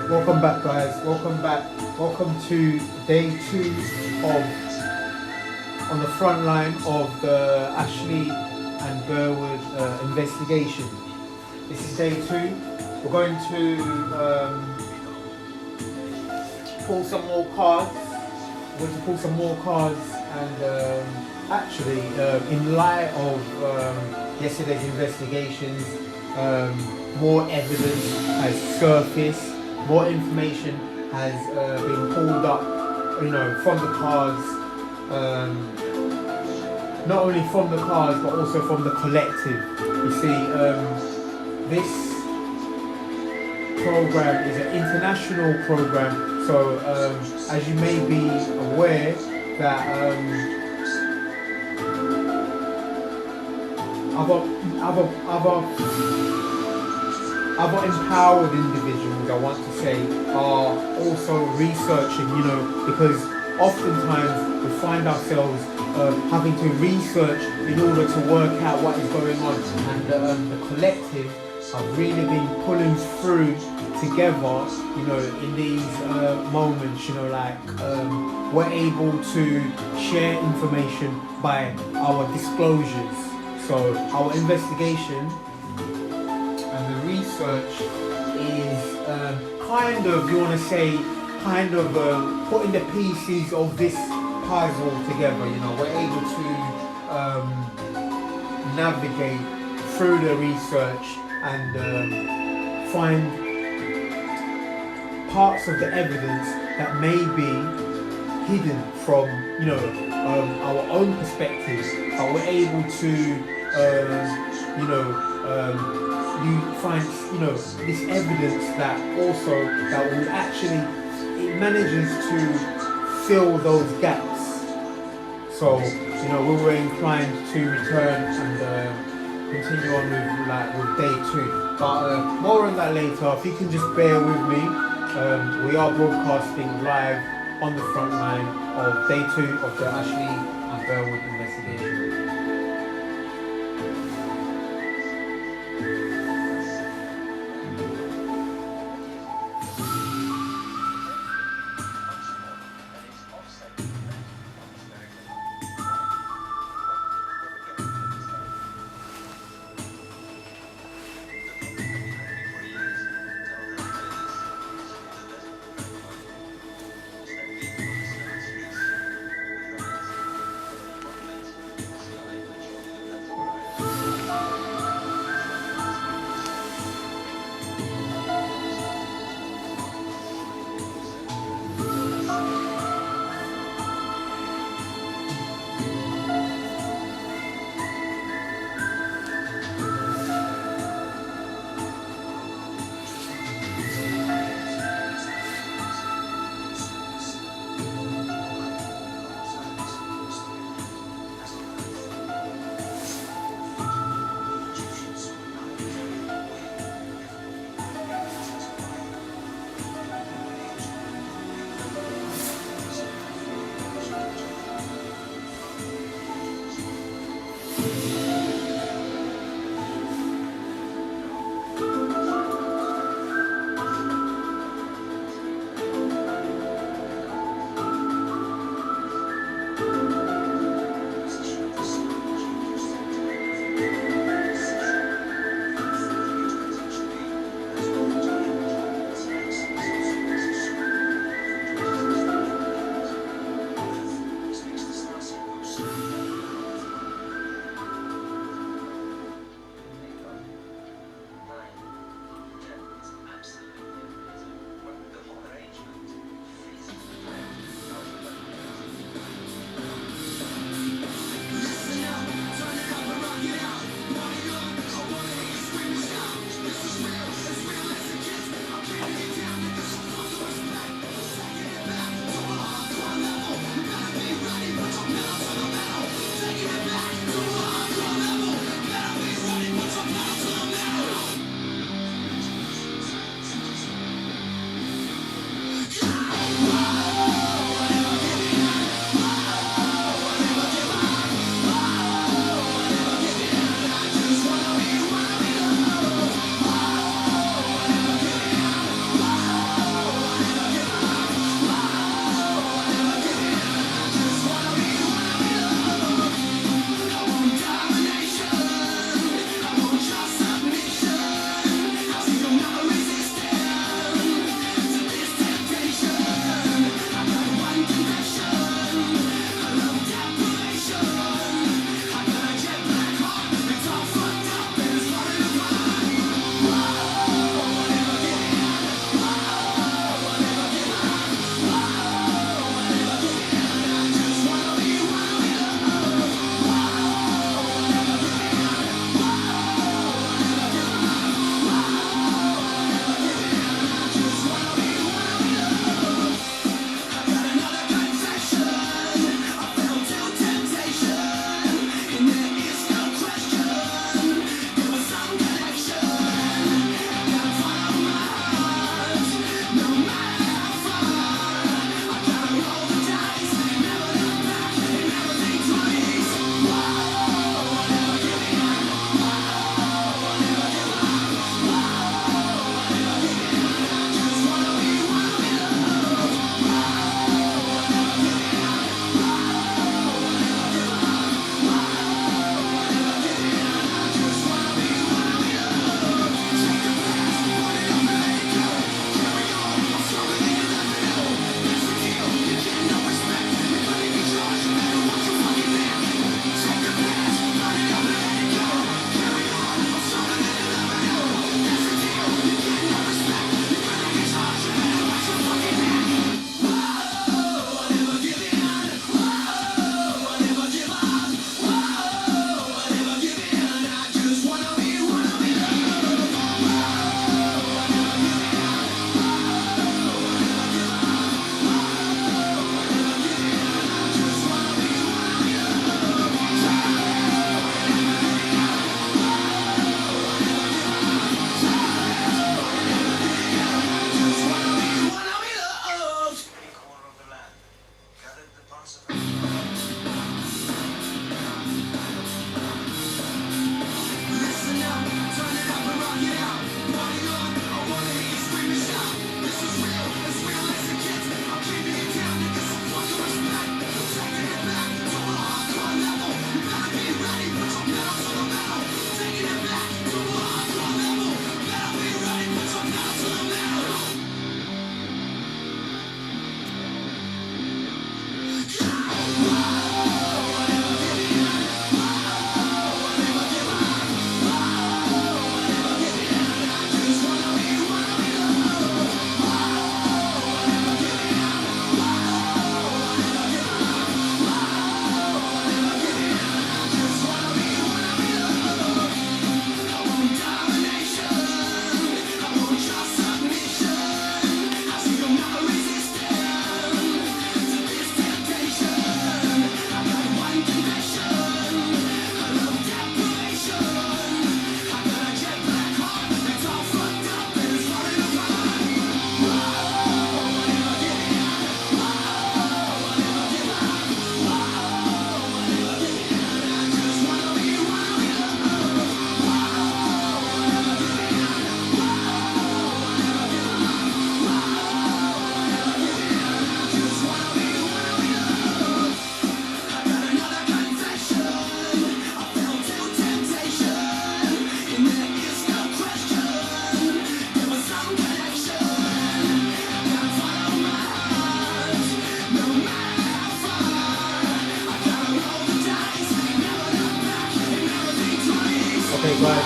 Welcome back, guys. Welcome back. Welcome to day 2 of on the front line of the Ashleigh and Burwood investigation. This is day 2. We're going to pull some more cards. We're going to pull some more cards, and actually, in light of yesterday's investigations, more evidence has surfaced. More information has been pulled up, from the cards. Not only from the cards, but also from the collective. You see, this program is an international program. So, as you may be aware, that other empowered individuals, I want to say, are also researching, because oftentimes we find ourselves having to research in order to work out what is going on, and the collective have really been pulling through together, in these moments, we're able to share information by our disclosures. So our investigation and the research is putting the pieces of this puzzle together. We're able to navigate through the research and find parts of the evidence that may be hidden from our own perspectives, but we're able to you find this evidence that will actually, it manages to fill those gaps. So we were inclined to return and continue on with day 2, but more on that later. If you can just bear with me, we are broadcasting live on the front line of day 2 of the Ashleigh and Burwood investigation.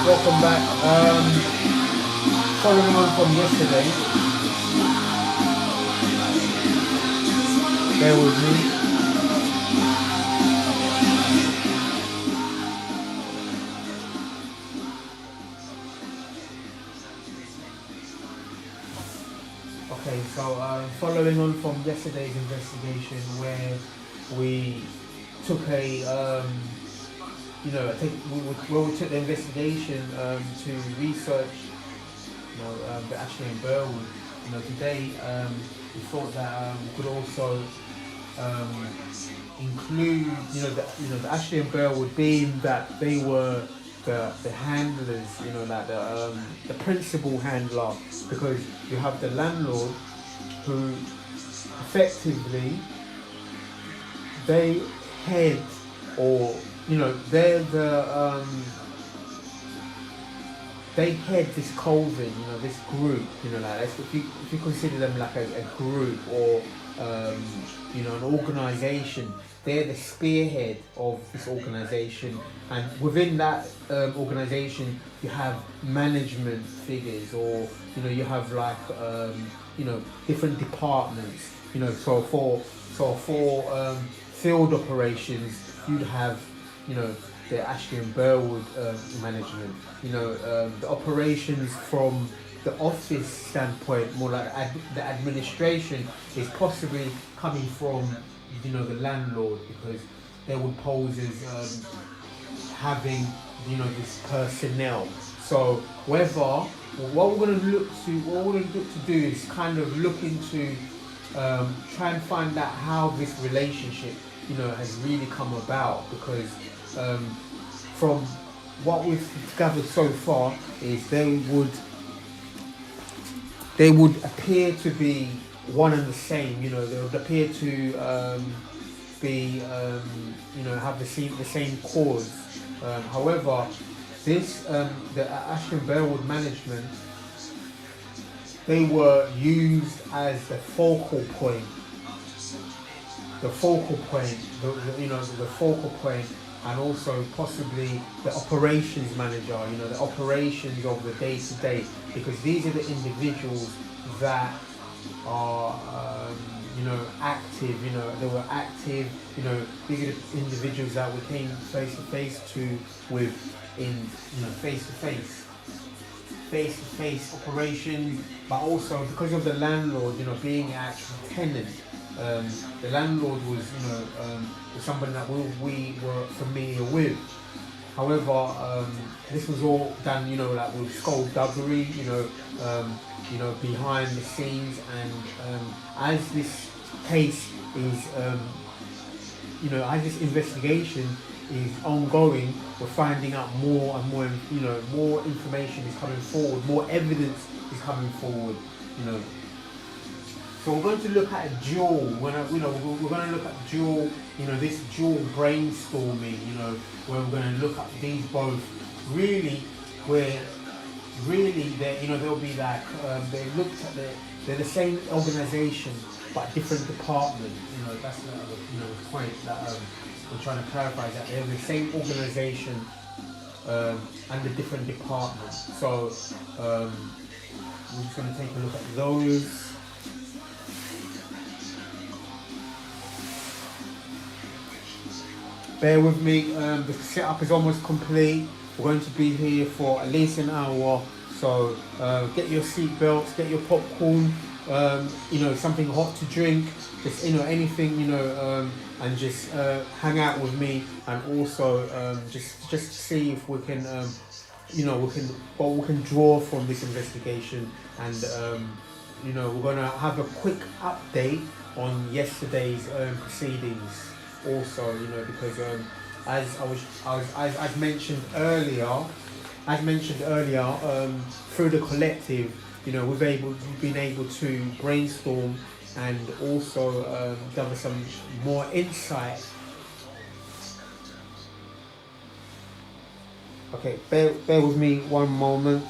welcome back. Following on from yesterday, bear with me. Okay, so following on from yesterday's investigation, where we took a we took the investigation to research, the Ashleigh and Burwood. Today we thought that we could also include, the Ashleigh and Burwood, being that they were the handlers, like the principal handler, because you have the landlord who effectively they head, or they're they head this coven, this group, like if you consider them like a group, or an organisation. They're the spearhead of this organisation, and within that organisation you have management figures, or you have like different departments. So for field operations, you'd have the Ashleigh and Burwood management. The operations from the office standpoint, more like the administration, is possibly coming from the landlord, because they would pose as having this personnel. So what we're going to look to do is kind of look into try and find out how this relationship has really come about, because from what we've gathered so far is they would appear to be one and the same. They would appear to be have the same cause. However, this the Ashleigh and Burwood management, they were used as the focal point, and also possibly the operations manager, the operations of the day-to-day, because these are the individuals that are active. They were active. These are the individuals that we came face to face with in face to face operations, but also because of the landlord, being an actual tenant. The landlord was somebody that we were familiar with. However, this was all done, like with skullduggery, behind the scenes, and as this case is, as this investigation is ongoing, we're finding out more and more, more information is coming forward, more evidence is coming forward, So we're going to look at a dual. We're going to look at dual. This dual brainstorming. Where we're going to look at these both. Really, where really they'll be like they looked at they're the same organisation but different department. That's the point that I'm trying to clarify, that they're the same organisation and the different departments. So we're just going to take a look at those. Bear with me, the setup is almost complete. We're going to be here for at least an hour, so get your seat belts, get your popcorn, something hot to drink, just anything, and just hang out with me, and also just see if we can what we can draw from this investigation, and we're gonna have a quick update on yesterday's proceedings. Also, because as I mentioned earlier, through the collective, we've been able to brainstorm and also gather some more insight. Okay, bear with me one moment.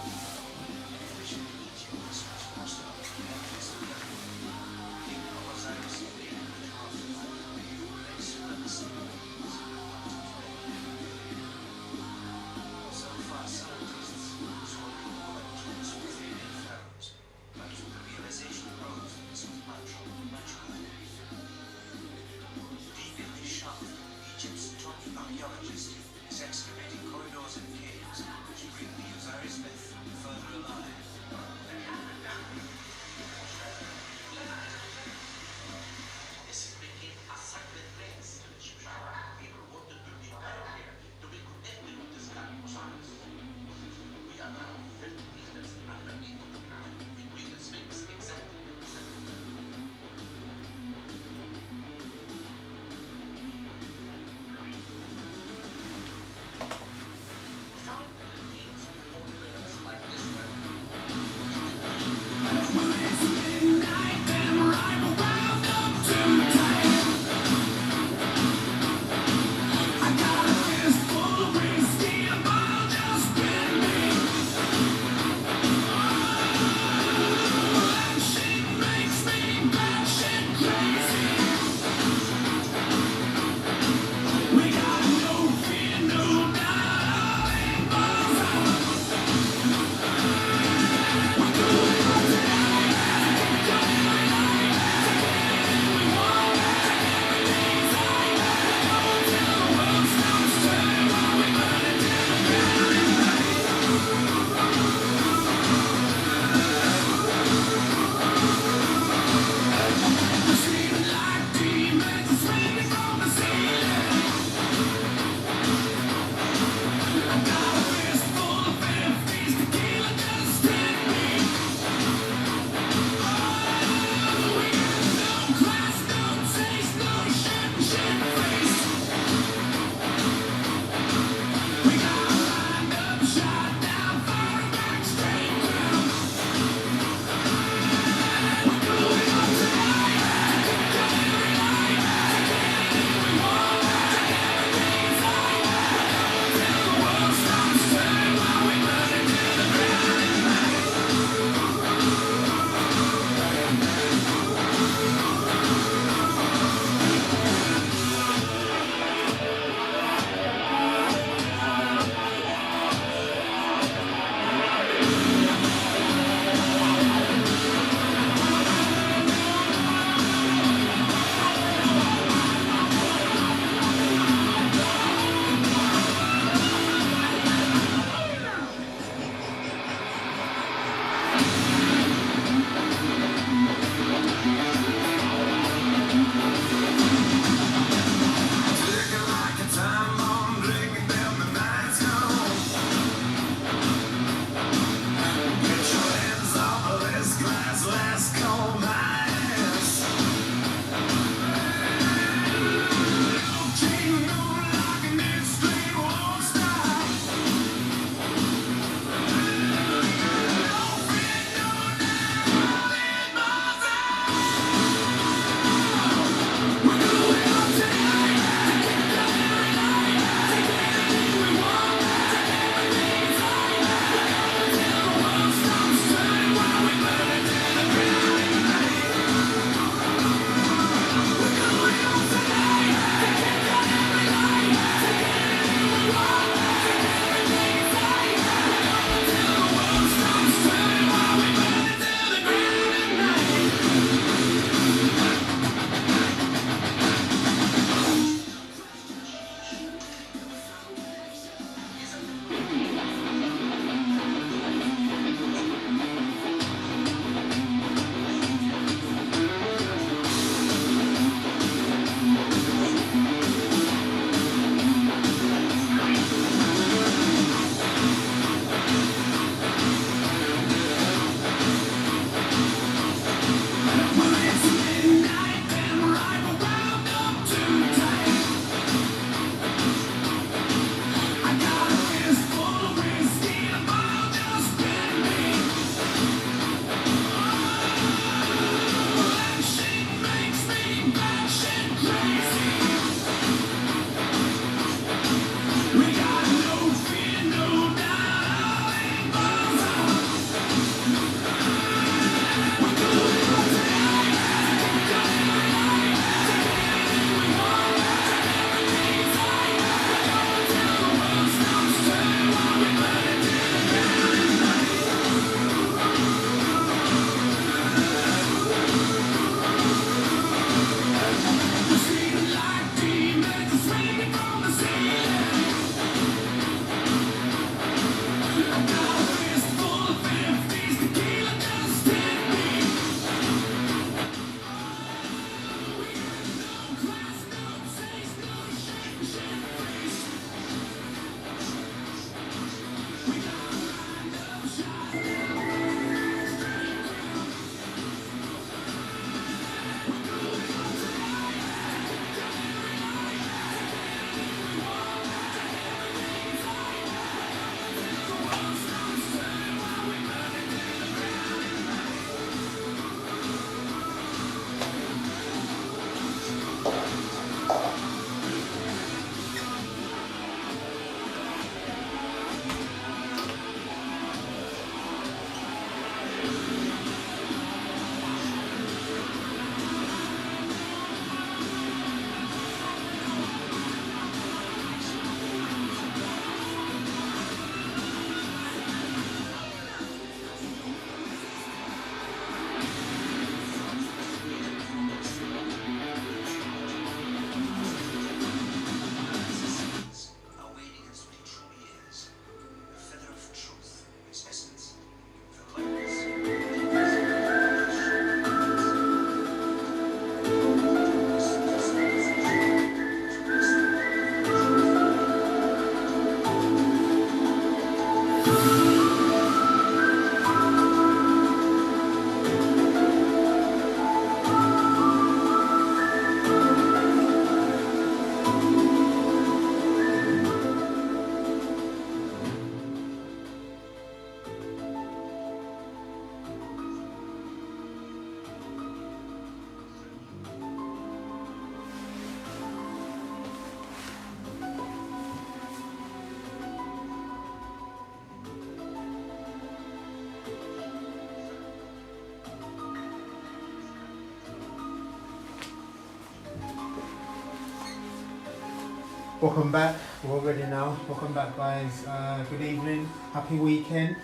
Welcome back. We're ready now. Welcome back, guys. Good evening. Happy weekend.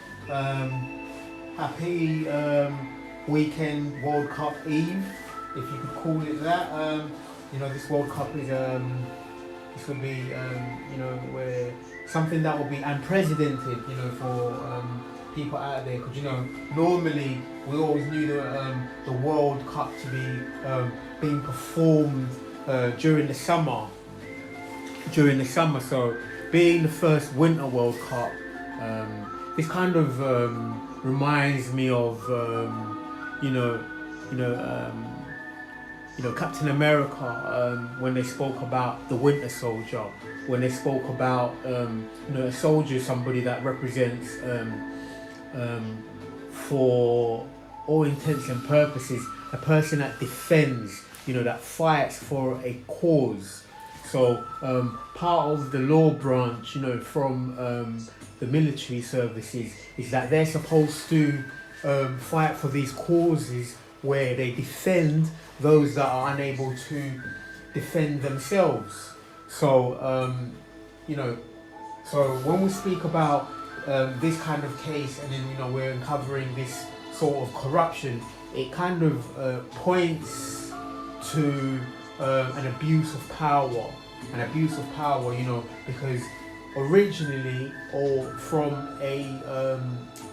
Happy weekend World Cup Eve, if you could call it that. This World Cup is this will be where something that will be unprecedented. For people out there, because normally we always knew the World Cup to be being performed during the summer. So being the first Winter World Cup, this kind of reminds me of Captain America when they spoke about the Winter Soldier, when they spoke about a soldier, somebody that represents for all intents and purposes a person that defends, that fights for a cause. So part of the law branch, from the military services is that they're supposed to fight for these causes where they defend those that are unable to defend themselves. So so when we speak about this kind of case, and then we're uncovering this sort of corruption, it kind of points to an abuse of power, because originally, or from a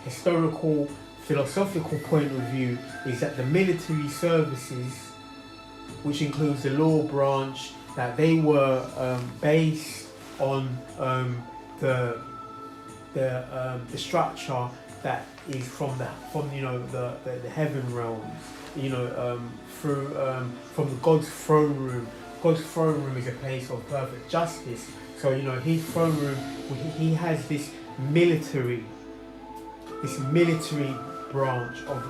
historical, philosophical point of view, is that the military services, which includes the law branch, that they were based on the structure that is from the heaven realms, through from the God's throne room. God's throne room is a place of perfect justice. So his throne room, he has this military branch of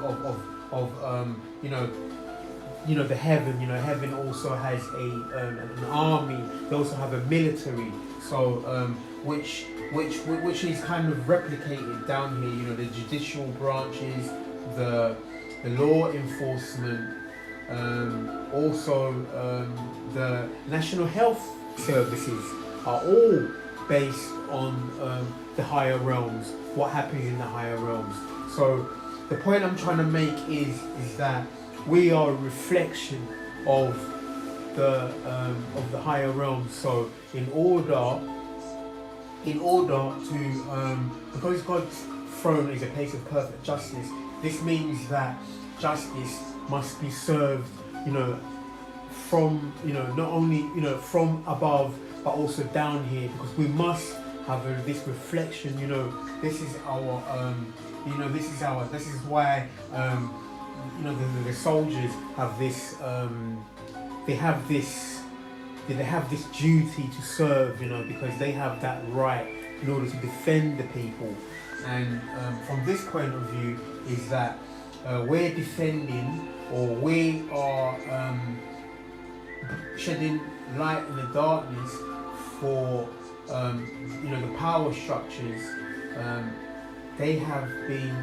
the heaven. Heaven also has an army. They also have a military. So which is kind of replicated down here. The judicial branches, the law enforcement, also the national health services are all based on the higher realms, what happens in the higher realms. So the point I'm trying to make is that we are a reflection of the higher realms. So in order to because God's throne is a place of perfect justice, this means that justice must be served, from not only from above but also down here, because we must have this reflection. This is our this is why the soldiers have this they have this duty to serve, because they have that right in order to defend the people. And from this point of view is that we're defending, or we are shedding light in the darkness for the power structures. They have been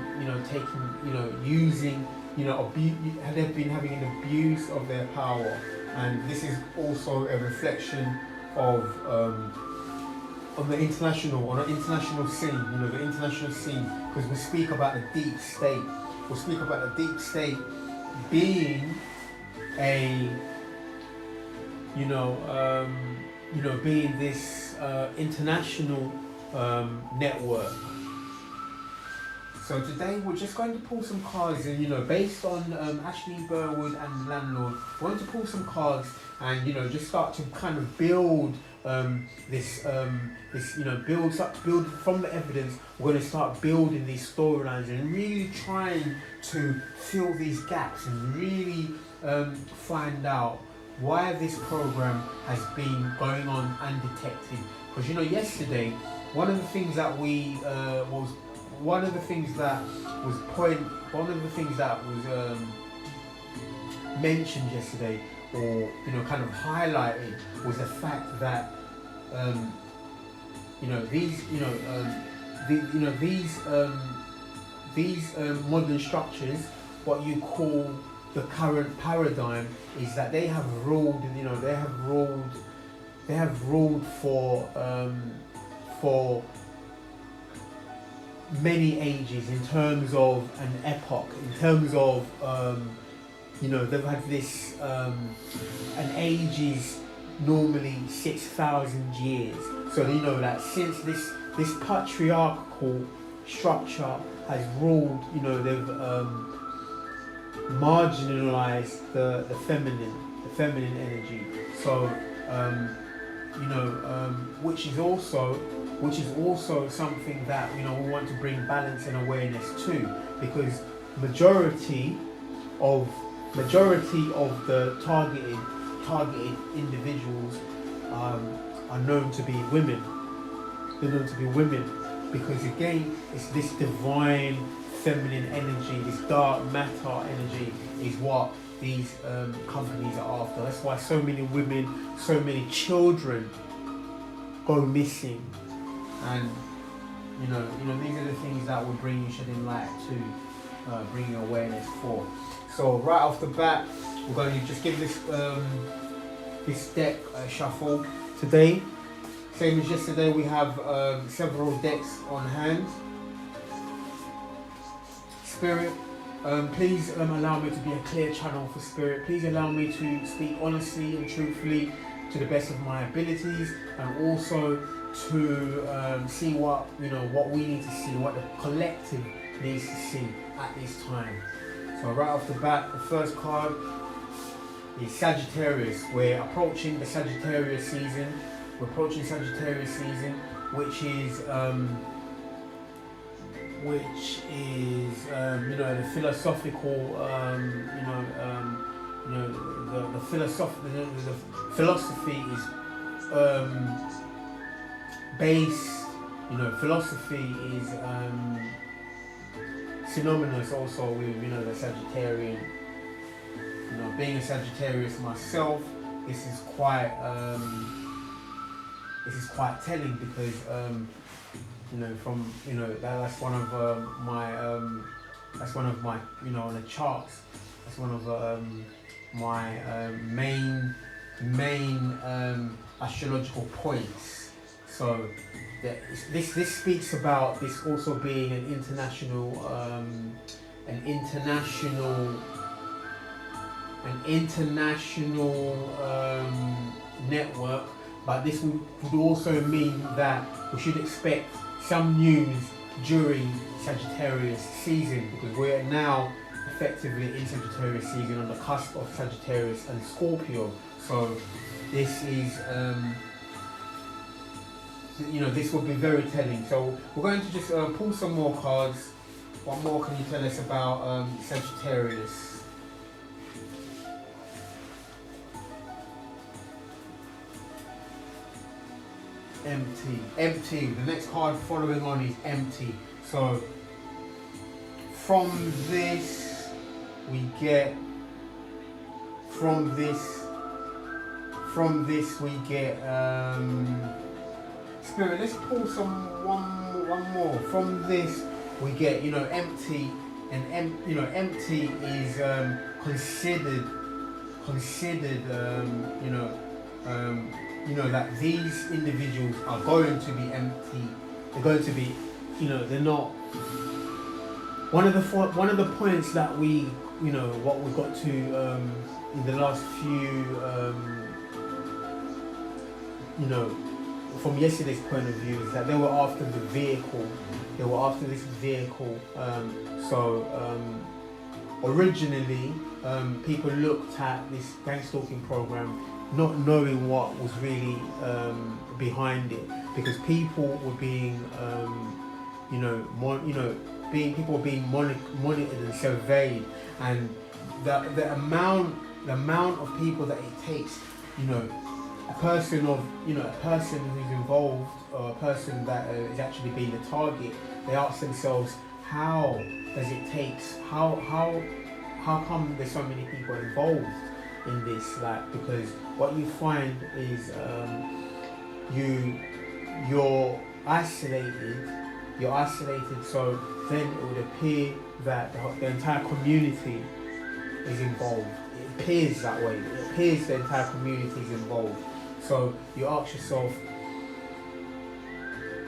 using they've been having an abuse of their power, and this is also a reflection of on the international scene, the international scene, because we speak about the deep state. We speak about the deep state being a being this international network. So today we're just going to pull some cards, and based on Ashleigh, Burwood and Landlord, we're going to pull some cards and just start to kind of build this build from the evidence. We're going to start building these storylines and really trying to fill these gaps and really find out why this program has been going on undetected. Because yesterday, one of the things that was mentioned yesterday, or kind of highlighted, was the fact that these modern structures, what you call the current paradigm, is that they have ruled ruled for many ages, in terms of an epoch, in terms of they've had this an age is normally 6,000 years. So that since this patriarchal structure has ruled, they've marginalized the feminine energy. So which is also something that we want to bring balance and awareness to, because majority of the targeted individuals are known to be women. They're known to be women because, again, it's this divine feminine energy, this dark matter energy is what these companies are after. That's why so many women, so many children go missing, and these are the things that will bring you shedding light to, bringing awareness for. So right off the bat, we're going to just give this deck a shuffle today. Same as yesterday, we have several decks on hand. Spirit, please allow me to be a clear channel for Spirit. Please allow me to speak honestly and truthfully to the best of my abilities, and also to see what we need to see, what the collective needs to see at this time. So right off the bat, the first card is Sagittarius. We're approaching the Sagittarius season. Which is the philosophical, the philosophy is based. Philosophy is synonymous also with the Sagittarian. Being a Sagittarius myself, this is quite telling, because that's one of my on the charts, that's one of my main astrological points. So this speaks about this also being an international network. But this would also mean that we should expect some news during Sagittarius season, because we're now effectively in Sagittarius season, on the cusp of Sagittarius and Scorpio. So this is, this will be very telling. So we're going to just pull some more cards. What more can you tell us about Sagittarius? Empty. The next card following on is empty. So from this we get Spirit, let's pull one more. From this we get empty, and empty is considered that these individuals are going to be empty. They're going to be, they're not. One of the points that we, what we got to in the last few, from yesterday's point of view, is that they were after the vehicle. They were after this vehicle. Originally, people looked at this gang stalking program not knowing what was really behind it, because people were being, people were being monitored and surveyed, and the amount of people that it takes, a person who's involved, or a person that is actually being the target, they ask themselves, how does it take? How come there's so many people involved in this? Because what you find is you're isolated, so then it would appear that the entire community is involved. It appears that way. It appears the entire community is involved. So So you ask yourself,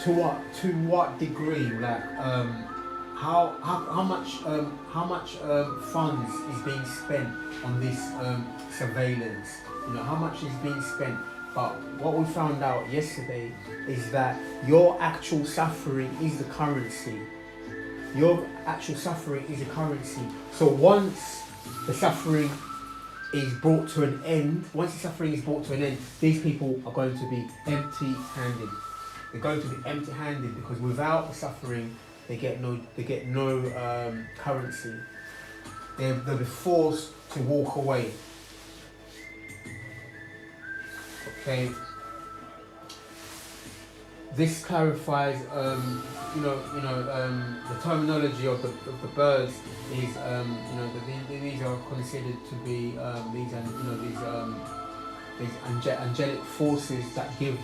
to what degree, like how much funds is being spent on this surveillance? You know, how much is being spent? But what we found out yesterday is that your actual suffering is the currency. Your actual suffering is a currency. So once the suffering is brought to an end, these people are going to be empty-handed. They're going to be empty-handed because without the suffering, they get no currency. They'll be forced to walk away. Okay. This clarifies, the terminology of the birds is, these are considered to be these angelic forces that gives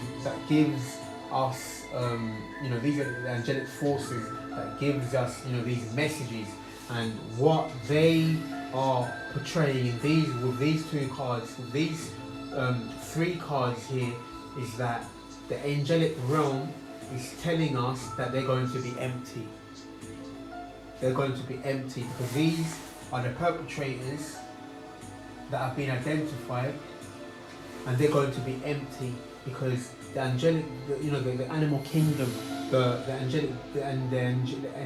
us, these are the angelic forces that gives us, these messages, and what they are portraying with these two cards, with these 3 cards here, is that the angelic realm is telling us that they're going to be empty. They're going to be empty because these are the perpetrators that have been identified, and they're going to be empty because the angelic, the animal kingdom, the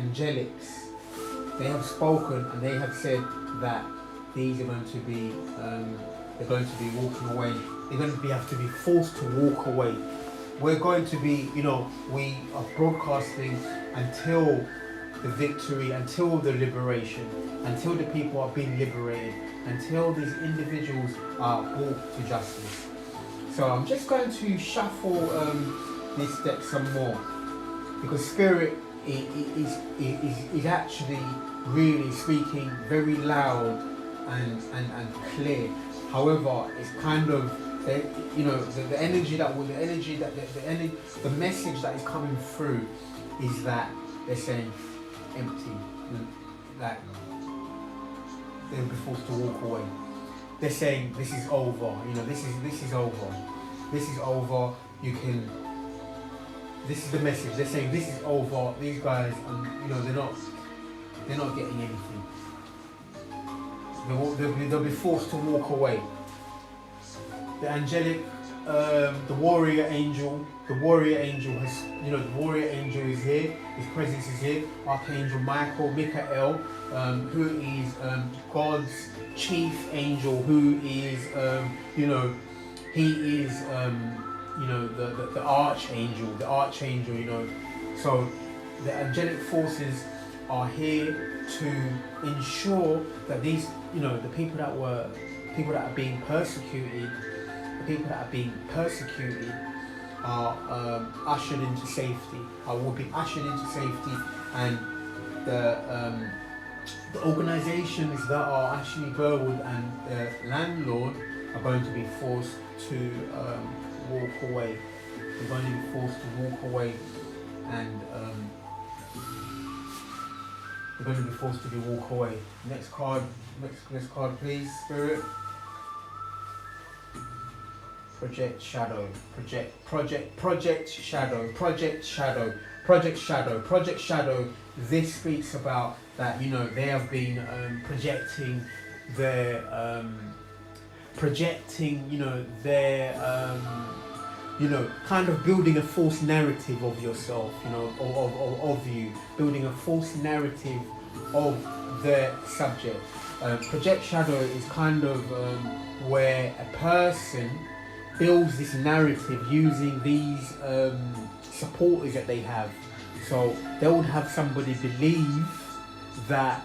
angelics, they have spoken and they have said that these are going to be, they're going to be walking away. They're going to have to be forced to walk away. We're going to be, we are broadcasting until the victory, until the liberation, until the people are being liberated, until these individuals are brought to justice. So I'm just going to shuffle this deck some more, because Spirit is actually really speaking very loud and clear. However, it's kind of the message that is coming through is that they're saying empty, like they'll be forced to walk away. They're saying this is over. This is over. This is over. This is the message. They're saying this is over. These guys, they're not getting anything. They'll be forced to walk away. The angelic, the warrior angel has, the warrior angel is here. His presence is here. Archangel Michael, who is God's chief angel, who is, he is, the archangel, So the angelic forces are here to ensure that these, the people that are being persecuted, are ushered into safety, will be ushered into safety, and the organisations that are actually Burwood and the landlord are going to be forced to walk away. They're going to be forced to walk away, and they're going to be forced to walk away. Next card, please, Spirit. Project shadow. This speaks about that, they have been projecting their kind of building a false narrative of yourself, of you, building a false narrative of the subject. Project shadow is kind of where a person builds this narrative using these supporters that they have. So they would have somebody believe that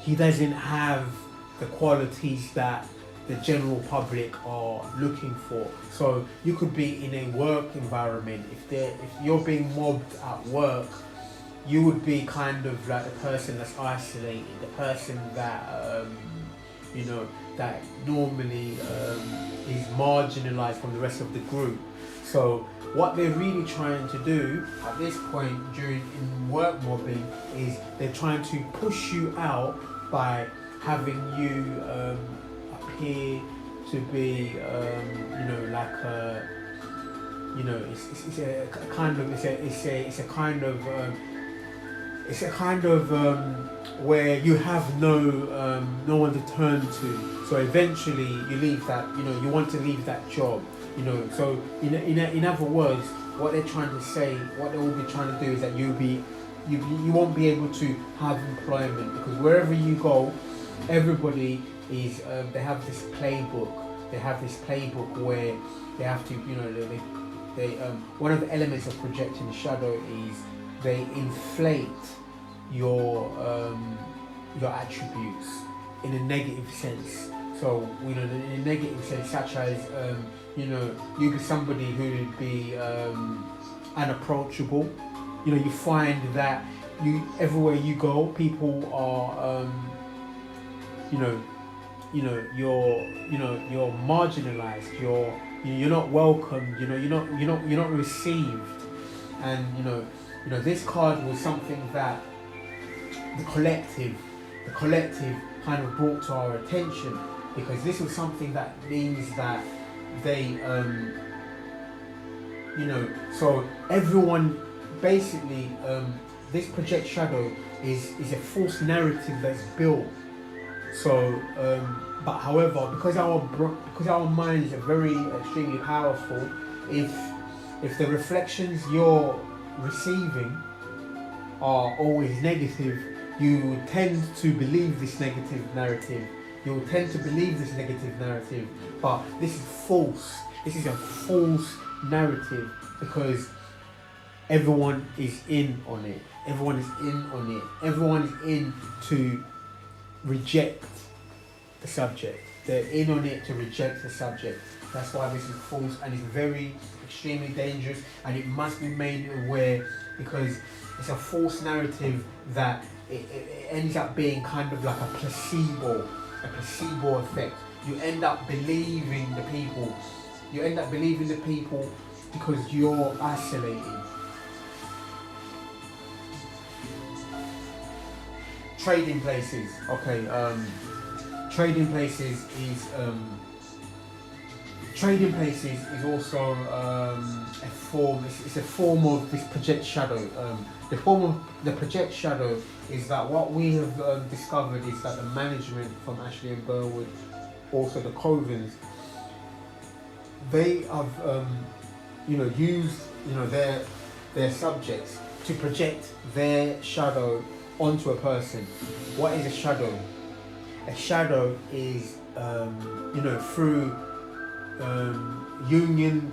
he doesn't have the qualities that the general public are looking for. So you could be in a work environment. If you're being mobbed at work, you would be kind of like the person that's isolated, the person that that normally is marginalized from the rest of the group. So what they're really trying to do at this point in work mobbing is they're trying to push you out by having you appear to be, like a, it's a kind of, it's a kind of where you have no one to turn to. So eventually you leave that, you want to leave that job, So in other words, what they're trying to say, what they will be trying to do is that you won't be able to have employment, because wherever you go, everybody is they have this playbook. They have this playbook where they have to, they one of the elements of projecting the shadow is they inflate your attributes in a negative sense. So in a negative sense, such as you be somebody who would be unapproachable. You find that everywhere you go, people are you're marginalized. You're not welcomed. You're not received. And this card was something that the collective kind of brought to our attention, because this was something that means that they so everyone basically this project shadow is a false narrative that's built. So but however, because our minds are very extremely powerful, if the reflections you're receiving are always negative, you tend to believe this negative narrative. You'll tend to believe this negative narrative, but this is false. This is a false narrative, because everyone is in on it. Everyone is in on it. Everyone is in to reject the subject. They're in on it to reject the subject. That's why this is false, and it's very extremely dangerous, and it must be made aware, because it's a false narrative that it ends up being kind of like a placebo effect. You end up believing the people. You end up believing the people because you're isolated. Trading places. Okay. Trading places is also a form. It's a form of this project shadow. The form of the project shadow is that what we have discovered is that the management from Ashleigh and Burwood, also the Covens, they have used their subjects to project their shadow onto a person. What is a shadow? A shadow is through Jungian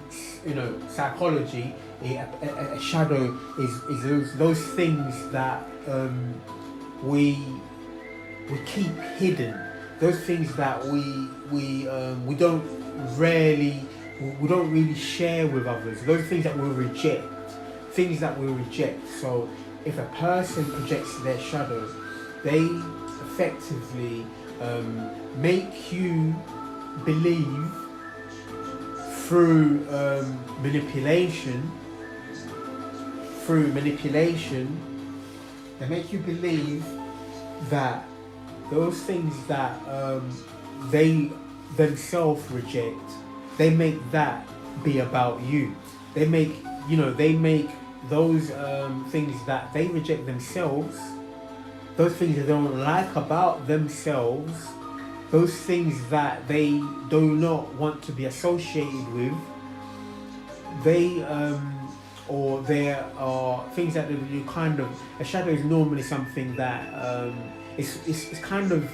psychology, a shadow is those things that we keep hidden, those things that we don't really share with others, those things that we reject. So if a person projects their shadow, they effectively make you believe through manipulation. They make you believe that those things that they themselves reject, they make that be about you. They make those things that they reject themselves, those things they don't like about themselves, those things that they do not want to be associated with, or there are things that you kind of, a shadow is normally something that it's kind of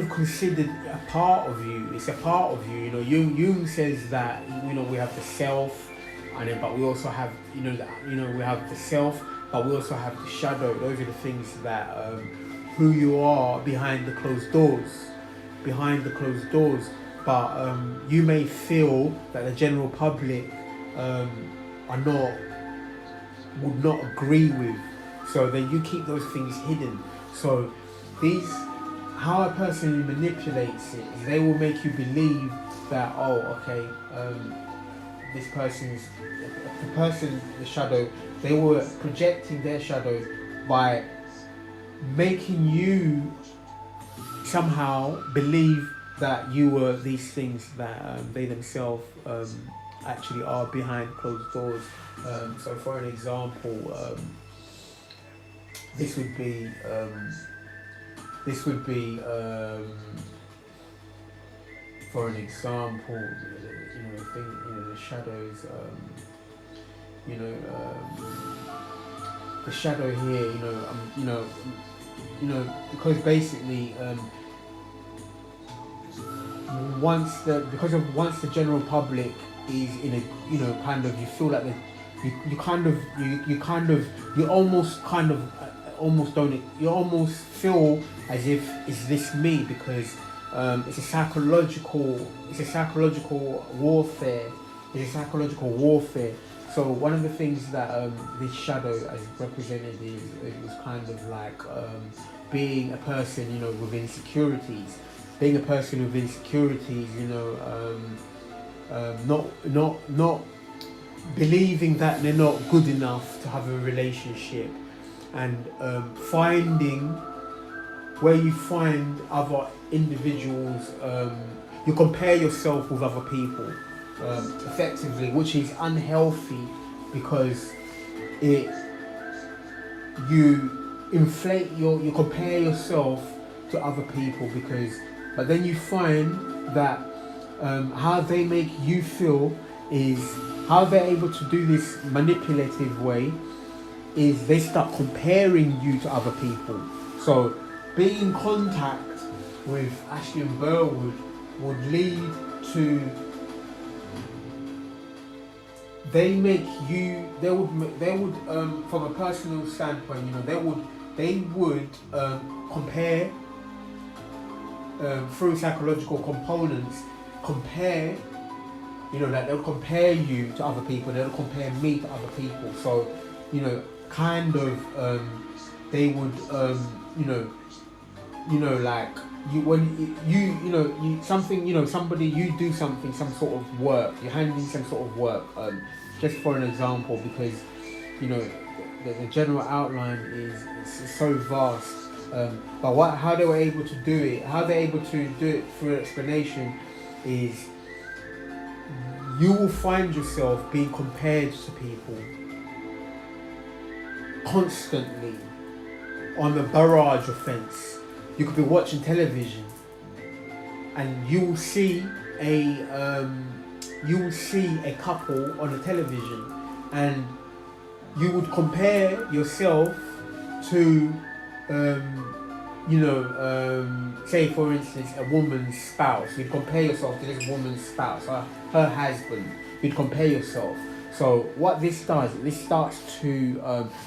considered a part of you. It's a part of you. Jung says that we have the self, but we also have we have the self, but we also have the shadow. Those are the things that who you are behind the closed doors. But you may feel that the general public would not agree with. So then you keep those things hidden. So how a person manipulates it is they will make you believe that, the shadow, they were projecting their shadow by making you somehow believe that you were these things that they themselves actually are behind closed doors. So for an example, this would be for an example, the shadows, the shadow here, because basically once the general public is in a, kind of, you feel like you almost feel as if, is this me? Because it's a psychological warfare. So one of the things that this shadow as represented is, it was kind of like being a person, with insecurities. Being a person with insecurities, not believing that they're not good enough to have a relationship, and finding where you find other individuals, you compare yourself with other people, effectively, which is unhealthy, because you inflate you compare yourself to other people, but then you find that how they make you feel is, how they're able to do this manipulative way is they start comparing you to other people. So being in contact with Ashleigh and Burwood would lead to, they would from a personal standpoint, they would compare through psychological components, that they'll compare you to other people, they'll compare me to other people. So, they would, like you, when somebody, you do something, some sort of work, you're handling some sort of work, just for an example, because, the general outline is so vast. But how they were able to do it, through explanation, is you will find yourself being compared to people constantly on the barrage offence. You could be watching television and you will see a couple on the television, and you would compare yourself to say for instance a woman's spouse. You'd compare yourself to this woman's spouse, her husband. You'd compare yourself. So what this does, this starts to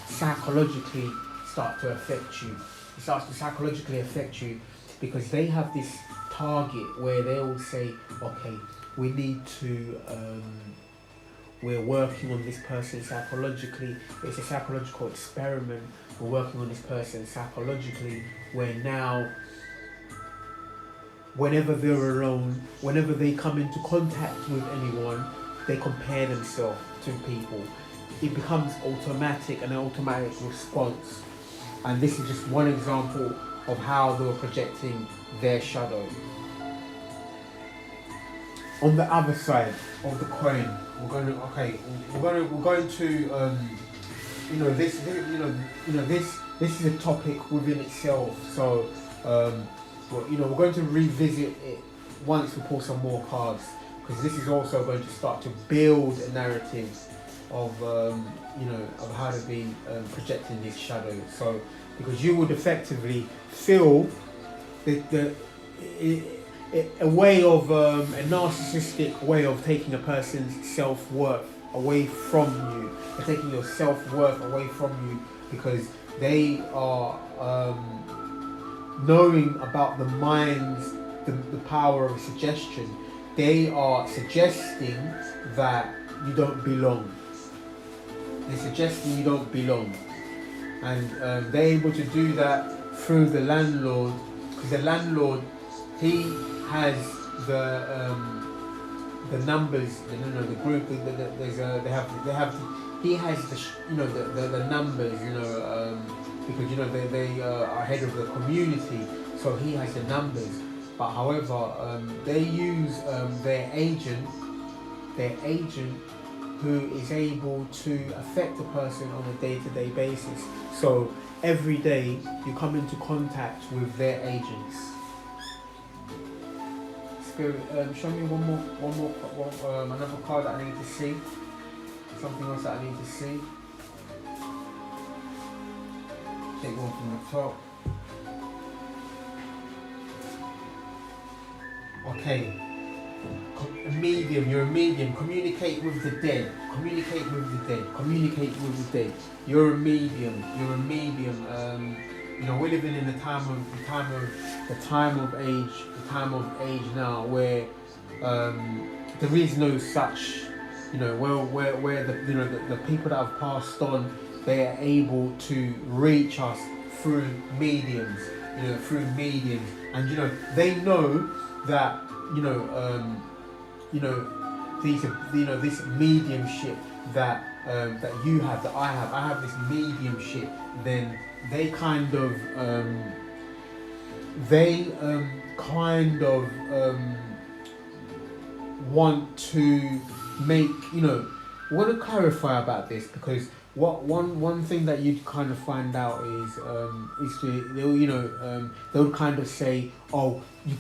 psychologically affect you. It starts to psychologically affect you, because they have this target where they will say, okay, we need to we're working on this person psychologically. It's a psychological experiment. We're working on this person psychologically, where now, whenever they're alone, whenever they come into contact with anyone, they compare themselves to people. It becomes an automatic response. And this is just one example of how they were projecting their shadow. On the other side of the coin, we're going to this is a topic within itself. So we're going to revisit it once we pull some more cards, because this is also going to start to build a narrative of how to be projecting this shadow. So because you would effectively feel a way of a narcissistic way of taking a person's self-worth away from you. They're taking your self-worth away from you, because they are knowing about the mind's the power of suggestion. They are suggesting that you don't belong. They're suggesting you don't belong, and they're able to do that through the landlord, because the landlord, he has the numbers, the group. He has the numbers, because they are head of the community, so he has the numbers. But however, they use their agent who is able to affect a person on a day-to-day basis. So every day you come into contact with their agents. Spirit, show me another card that I need to see. Something else that I need to see. Take one from the top. Okay. A medium, you're a medium. Communicate with the dead. Communicate with the dead. Communicate with the dead. You're a medium. You're a medium. You know, we're living in the time of age now, where there is no such, you know, where the people that have passed on, they are able to reach us through mediums. You know, through mediums, and you know they know that this mediumship that you have, that I have this mediumship, then they kind of want to make, you know, I want to clarify about this, because one thing that you'd kind of find out is they'll kind of say, oh, you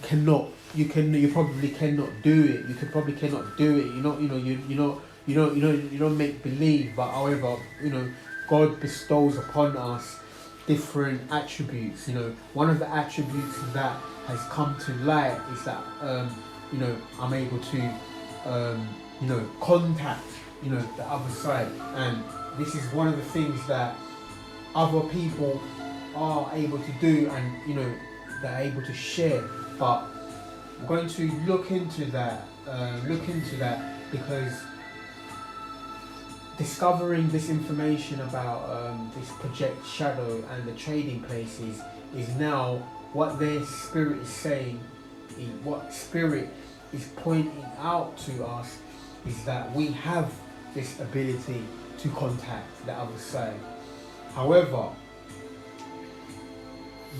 probably cannot do it. You probably cannot do it. You don't make believe. But however, you know, God bestows upon us different attributes. You know, one of the attributes that has come to light is that you know, I'm able to you know, contact, you know, the other side, and this is one of the things that other people are able to do, and you know, they're able to share. But I'm going to look into that because discovering this information about this project shadow and the trading places is now what their spirit is saying. What spirit is pointing out to us is that we have this ability to contact the other side. However,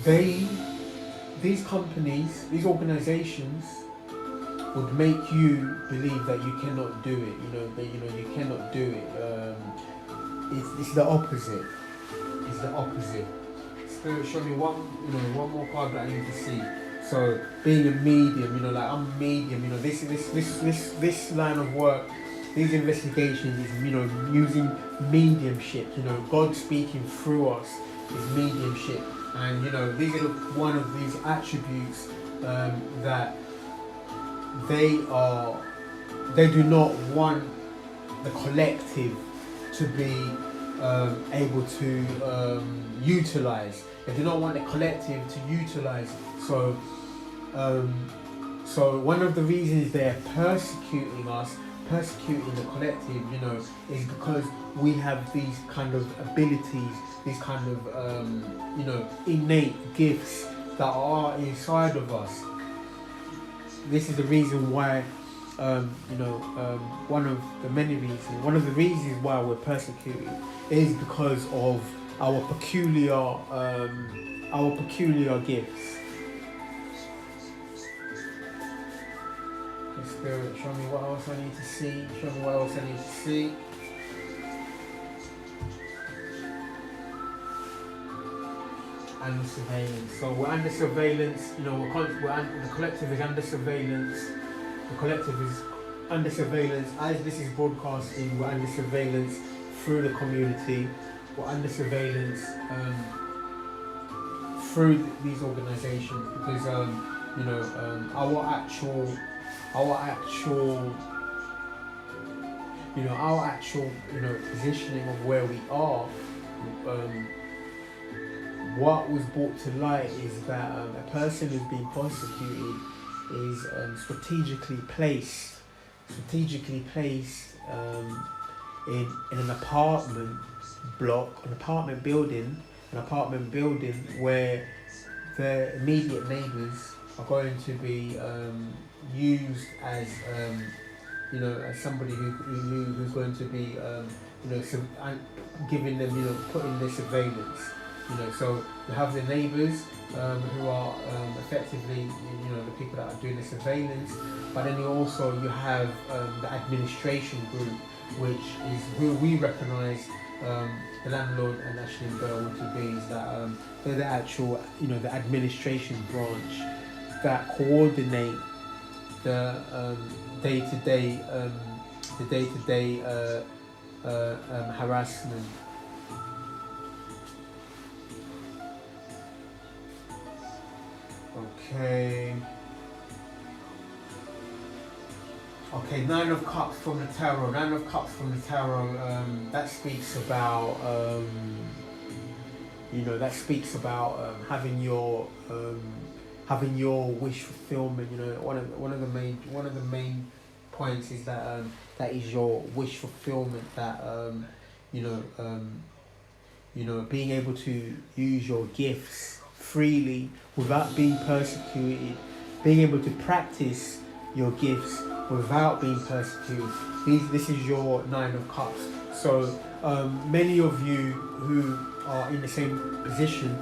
these companies, these organizations would make you believe that you cannot do it. You cannot do it. It's the opposite. It's the opposite. Spirit, show me one more card that I need to see. So being a medium, you know, like I'm a medium, you know, this line of work, these investigations is, you know, using mediumship, you know, God speaking through us is mediumship. And, you know, these are one of these attributes that they do not want the collective to be able to utilize. They do not want the collective to utilize. So one of the reasons they're persecuting us, persecuting the collective, you know, is because we have these kind of abilities, these kind of you know, innate gifts that are inside of us. This is the reason why you know, one of the reasons why we're persecuted is because of our peculiar gifts. Spirit, show me what else I need to see. Show me what else I need to see. Under surveillance. So we're under surveillance. You know, the collective is under surveillance. The collective is under surveillance. As this is broadcasting, we're under surveillance through the community. We're under surveillance through these organisations, because you know, our actual positioning of where we are, what was brought to light is that a person who's being prosecuted is strategically placed in an apartment block, an apartment building where their immediate neighbours are going to be used as you know, as somebody who's going to be you know, giving them, you know, putting their surveillance. You know, so you have the neighbours who are effectively, you the people that are doing the surveillance. But then you have the administration group, which is who we recognise the landlord and Ashleigh and Burwood to be, is that they're the actual, the administration branch that coordinate the day-to-day harassment. Okay, Nine of Cups from the Tarot. Nine of Cups from the Tarot. That speaks about having your wish fulfillment. One of the main points is that that is your wish fulfillment. That being able to use your gifts freely without being persecuted, being able to practice your gifts without being persecuted. This is your Nine of Cups. So many of you who are in the same position,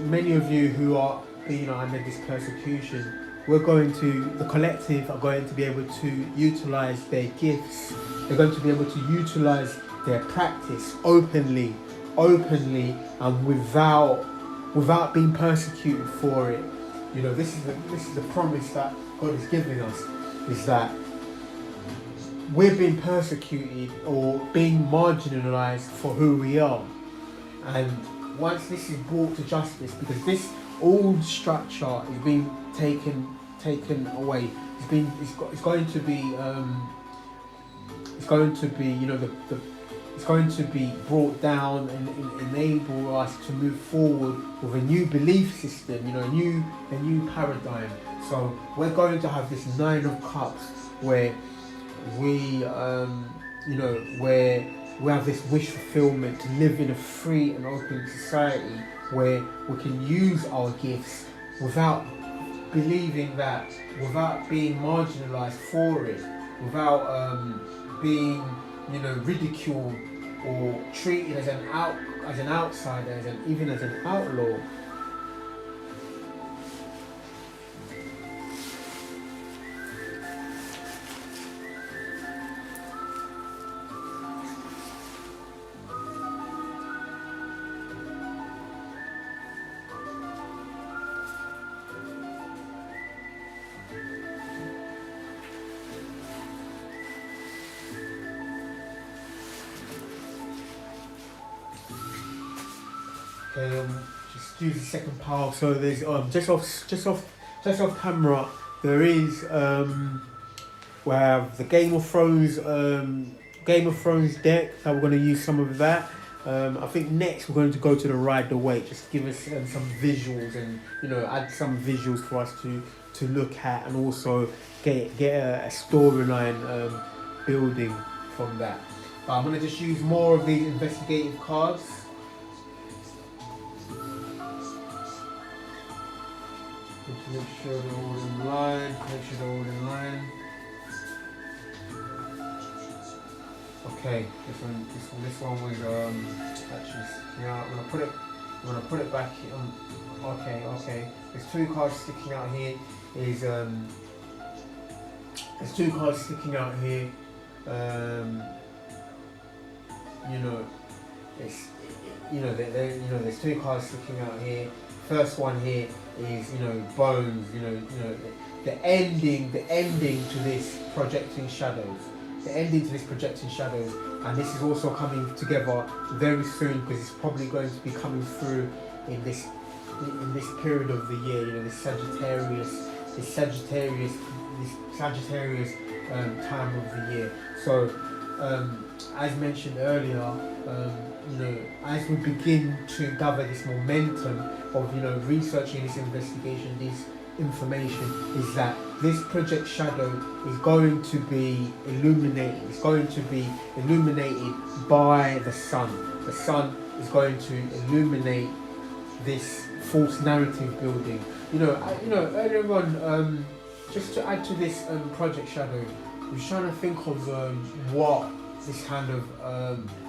many of you who are under this persecution, the collective are going to be able to utilize their gifts. They're going to be able to utilize their practice openly and without being persecuted for it. This is the promise that God is giving us, is that we're being persecuted or being marginalized for who we are. And once this is brought to justice, because this old structure is being taken away, it's going to be brought down and enable us to move forward with a new belief system, a new paradigm. So we're going to have this Nine of Cups where we have this wish fulfillment to live in a free and open society where we can use our gifts without believing that, without being marginalized for it, without being ridiculed or treated as an outsider, even as an outlaw. Just use the second pile. So there's just off camera there is we have the Game of Thrones deck that we're going to use some of that. I think next we're going to go to the Ride the Wait. Just give us some visuals and add some visuals for us to look at, and also get a storyline building from that. But I'm going to just use more of these investigative cards. Make sure they're all in line. Okay, this one was actually, I'm gonna put it back on. Okay. There's two cards sticking out here. There's two cards sticking out here. There's two cards sticking out here. First one here is bones. The ending to this projecting shadows. And this is also coming together very soon, because it's probably going to be coming through in this period of the year. This Sagittarius time of the year. So as mentioned earlier, as we begin to gather this momentum of researching this investigation, this information, is that this project shadow is going to be illuminated. It's going to be illuminated by the sun. The sun is going to illuminate this false narrative building. Earlier on, just to add to this project shadow, I was trying to think of what kind of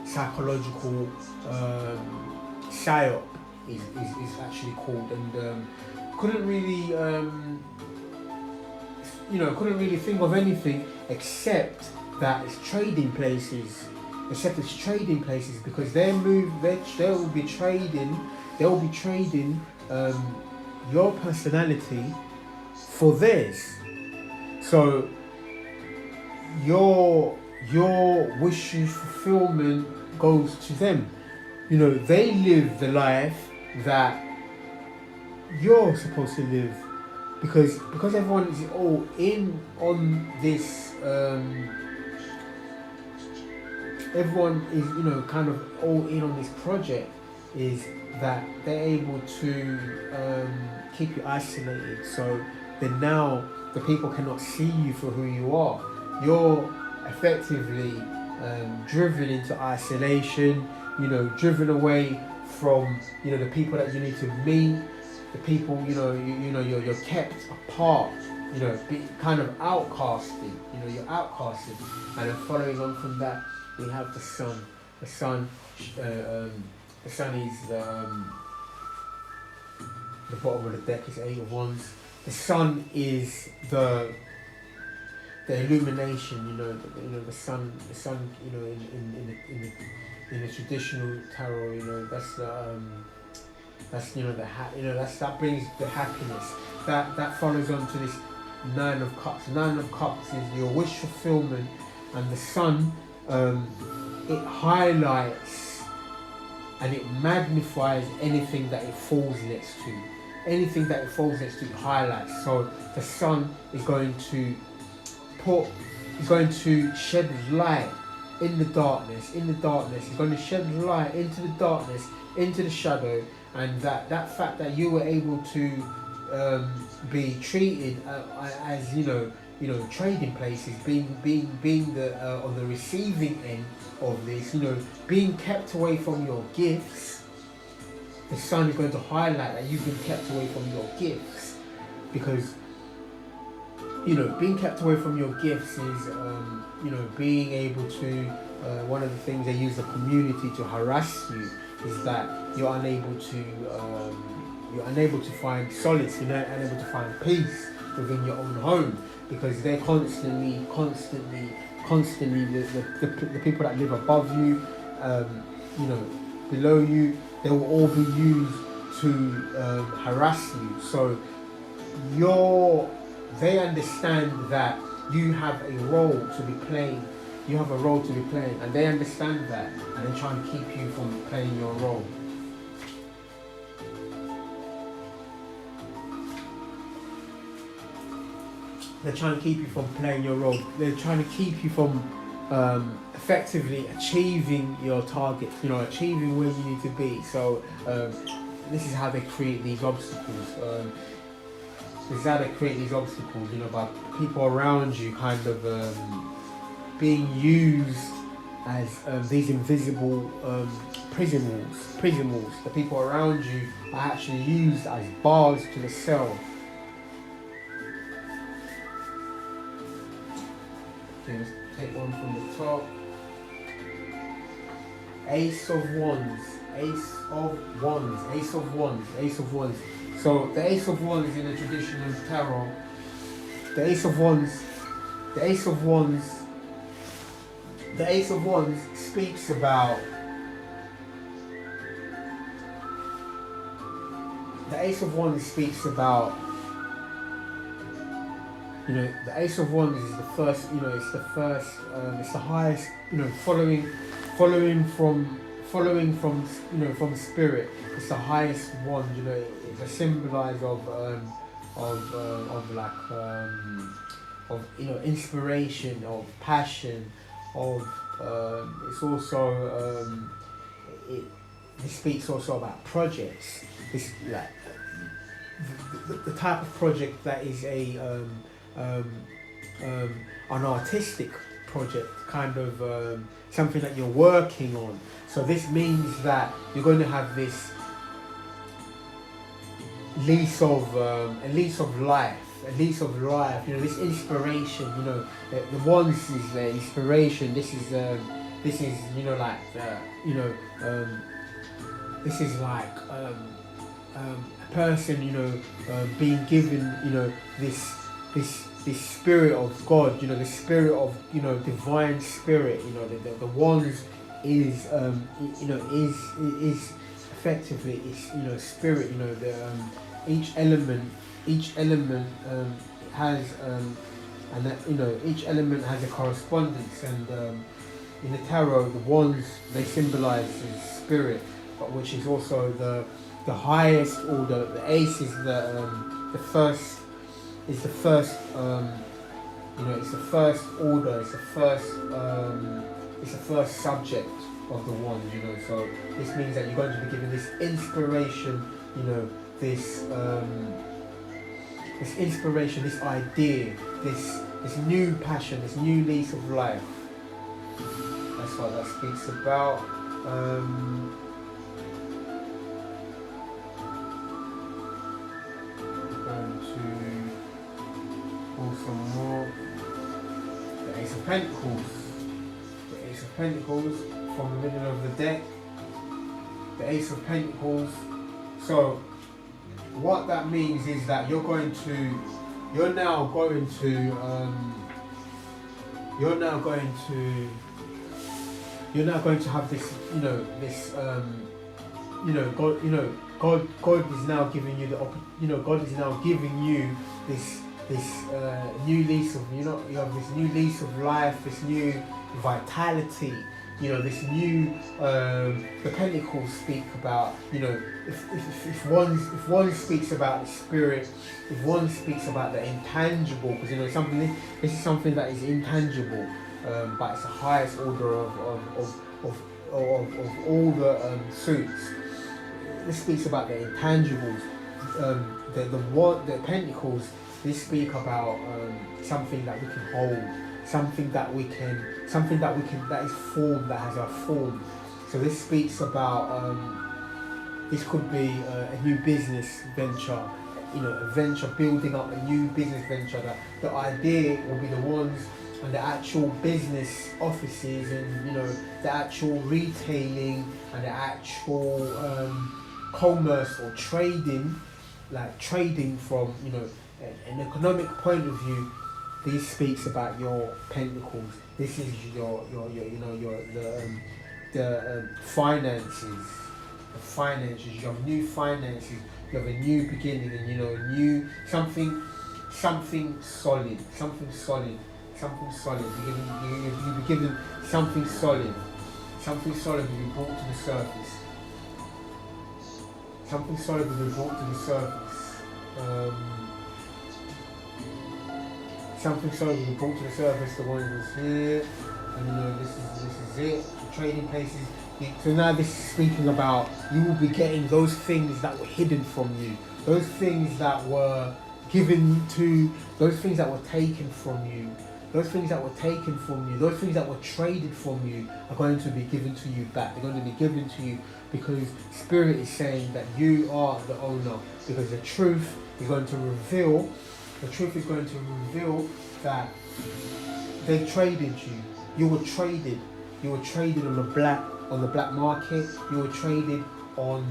psychological psyop is actually called, and couldn't really couldn't really think of anything except that it's trading places. Because they'll be trading your personality for theirs. So your wish fulfillment goes to them. They live the life that you're supposed to live, because everyone is all in on this. Everyone is kind of all in on this project, is that they're able to keep you isolated. So then now the people cannot see you for who you are. You're effectively driven into isolation, driven away from the people that you need to meet, the people you're kept apart, kind of outcasted. You're outcasted. And then following on from that, we have the sun. The sun is the bottom of the deck is 8 of Wands. The sun is the illumination. The sun. In the traditional tarot, that brings the happiness. That follows on to this 9 of Cups. 9 of Cups is your wish fulfillment, and the sun. It highlights and it magnifies anything that it falls next to. Anything that it falls next to, it highlights. So the sun is going to shed light in the darkness. It's going to shed light into the darkness, into the shadow, and that fact that you were able to be treated as trading places, being the on the receiving end of this, being kept away from your gifts. The sun is going to highlight that you've been kept away from your gifts, because being kept away from your gifts is being able to one of the things they use the community to harass you is that you're unable to find solace, you're unable to find peace within your own home, because they're constantly the people that live above you, below you, they will all be used to harass you. So they understand that you have a role to be playing. And they understand that, and they try and keep you from playing your role. They're trying to keep you from playing your role. They're trying to keep you from effectively achieving your target, achieving where you need to be. So this is how they create these obstacles. By people around you kind of being used as these invisible prison walls. The people around you are actually used as bars to the cell. Okay, let's take one from the top. Ace of Wands. So the Ace of Wands in the traditional tarot. The Ace of Wands speaks about. The Ace of Wands speaks about. The Ace of Wands is the first. It's the highest. Following from spirit. It's the highest wand. It's a symbolize of inspiration, of passion, of it's also it speaks also about projects. It's like the type of project that is an artistic project, kind of something that you're working on. So this means that you're going to have this lease of life, this inspiration. The wands is the inspiration. This is this is, you know, like, you know, this is like a person, you know, being given, you know, this spirit of God, you know, the spirit of, you know, divine spirit, you know, the ones is, you know, is effectively, it's, you know, spirit, you know, the each element has and that, you know, each element has a correspondence, and in the tarot, the wands, they symbolize the spirit, but which is also the highest order. The ace is the first, is the first, you know, it's the first order, it's the first subject of the wand, you know. So this means that you're going to be given this inspiration, you know, this inspiration, this idea, this new passion, this new lease of life. That's what that speaks about. Going to pull some more. The Ace of Pentacles. The Ace of Pentacles from the middle of the deck. The Ace of Pentacles. So what that means is that you're now going to have this, you know, this, you know, God is now giving you God is now giving you this new lease of, you know, you have this new lease of life, this new vitality, you know, this new, the Pentacles speak about, you know, if one speaks about the spirit, if one speaks about the intangible, because, you know, this is something that is intangible, but it's the highest order of all the suits. This speaks about the intangibles. The Pentacles, they speak about something that we can hold, something that is formed, that has a form. So this speaks about, this could be a new business venture, you know, a venture, building up a new business venture. That the idea will be the ones, and the actual business offices, and, you know, the actual retailing, and the actual commerce or trading, like trading from, you know, an economic point of view. This speaks about your Pentacles. This is your you know, the finances. The finances. You have new finances. You have a new beginning, and, you know, new something solid. Something solid. You'll be given something solid. Something solid will be brought to the surface. Something solid will be brought to the surface. Something solid will be brought to the surface. The one was here, and, you know, this is it. The trading places. So now this is speaking about you will be getting those things that were hidden from you, those things that were given to, those things that were taken from you. Those things that were taken from you, those things that were traded from you are going to be given to you back. They're going to be given to you because Spirit is saying that you are the owner. Because the truth is going to reveal, that they traded you. You were traded. You were traded on the black market. You were traded on.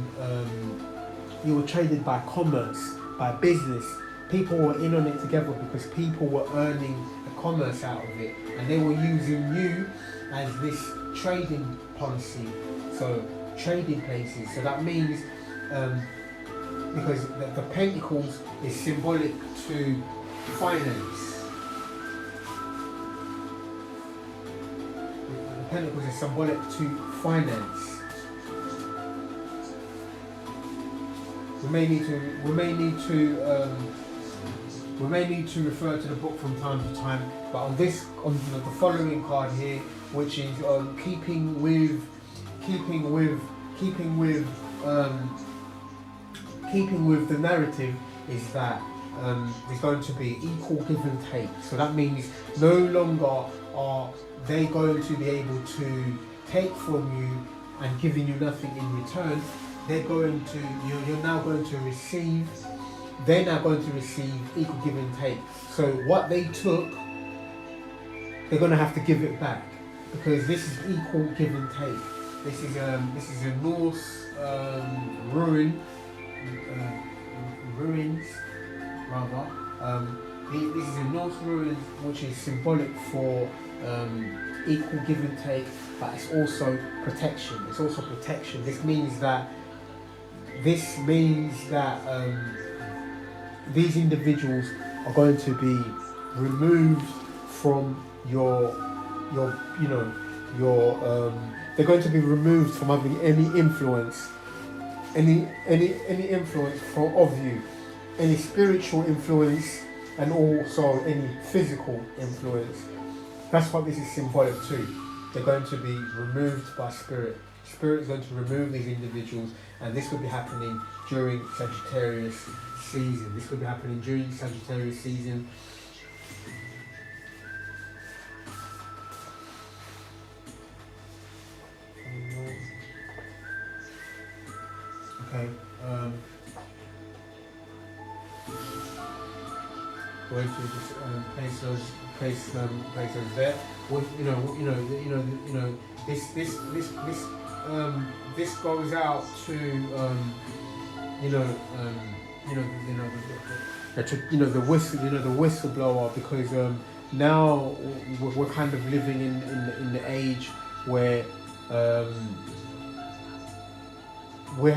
You were traded by commerce, by business. People were in on it together because people were earning a commerce out of it, and they were using you as this trading policy. So trading places. So that means because the Pentacles is symbolic to finance. The Pentacles is symbolic to finance. We may need to refer to the book from time to time, but on the following card here, which is keeping with the narrative, is that there's going to be equal give and take. So that means no longer are they going to be able to take from you and giving you nothing in return. They're now going to receive. They're now going to receive equal give and take. So what they took, they're going to have to give it back. because this is equal give and take. This is a Norse ruins rather. This is a Norse ruin which is symbolic for equal give and take, but it's also protection. It's also protection. This means that these individuals are going to be removed from they're going to be removed from having any influence, any influence of you, any spiritual influence, and also any physical influence. That's what this is symbolic to. They're going to be removed by spirit. Spirit is going to remove these individuals, and this will be happening during Sagittarius season. This will be happening during Sagittarius season. Okay. Going to just place those there. With this goes out to the whistleblower, because now we're kind of living in the age where we're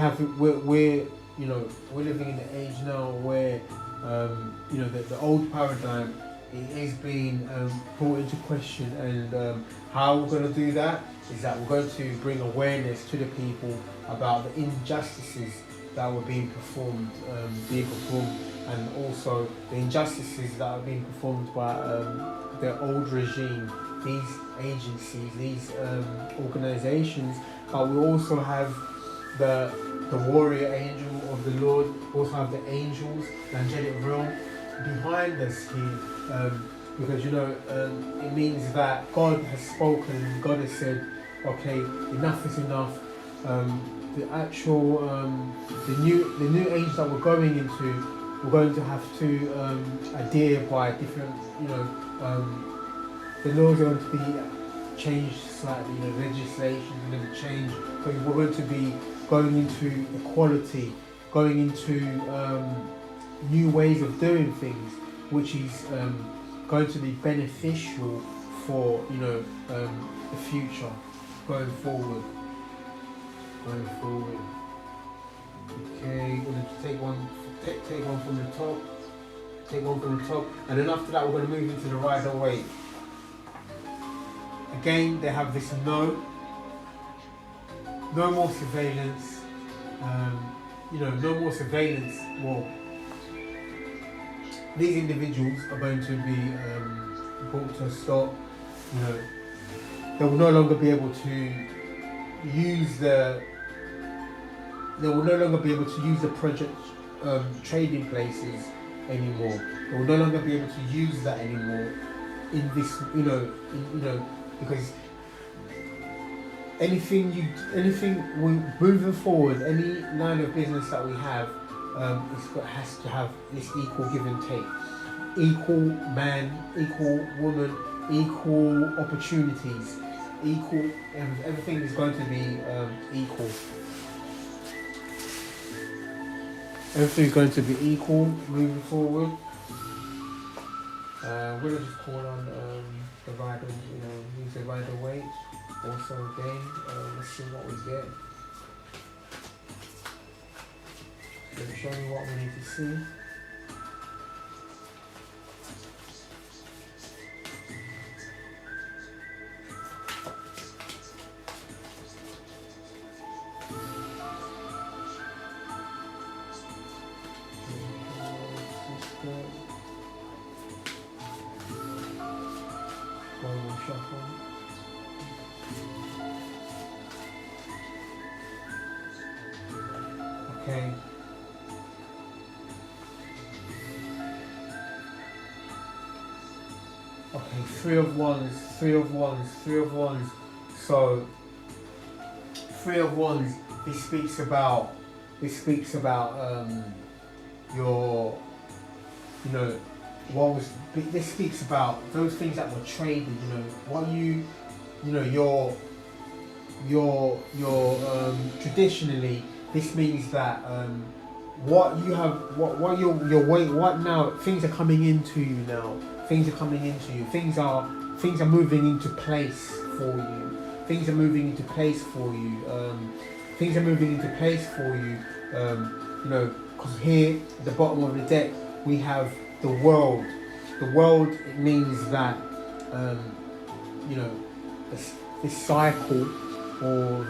living in the age now where the old paradigm is being brought into question, and how we're going to do that is that we're going to bring awareness to the people about the injustices that were being performed, and also the injustices that are being performed by the old regime, these agencies, these organizations. But we also have the warrior angel of the Lord, we also have the angels, the angelic realm behind us here, because it means that God has spoken, and God has said, okay, enough is enough. The actual the new age that we're going into, we're going to have to adhere by different, the laws are going to be changed slightly, legislation is going to change, but we're going to be going into equality, going into new ways of doing things, which is going to be beneficial for the future going forward. Okay, we're going to take one from the top, and then after that we're going to move into the Rider-Waite. Again, they have this no more surveillance. No more surveillance. Well, these individuals are going to be brought to a stop. They will no longer be able to use the project trading places anymore. They will no longer be able to use that anymore in this, because anything moving forward, any line of business that we have, has to have this equal give and take, equal man, equal woman, equal opportunities, equal. Everything is going to be equal. Everything is going to be equal moving forward. We're going to just call on the rider, use the Rider-Waite. Also again, let's see what we get. Let me show you what we need to see. Shuffle. Okay. Okay, three of wands. So, three of wands. This speaks about your, this speaks about those things that were traded. What you know, traditionally, this means that what you have, what your weight, what now, things are coming into you now. Things are coming into you. Things are moving into place for you. Things are moving into place for you. Things are moving into place for you. You know, because here at the bottom of the deck we have the world. The world, it means that you know, this cycle of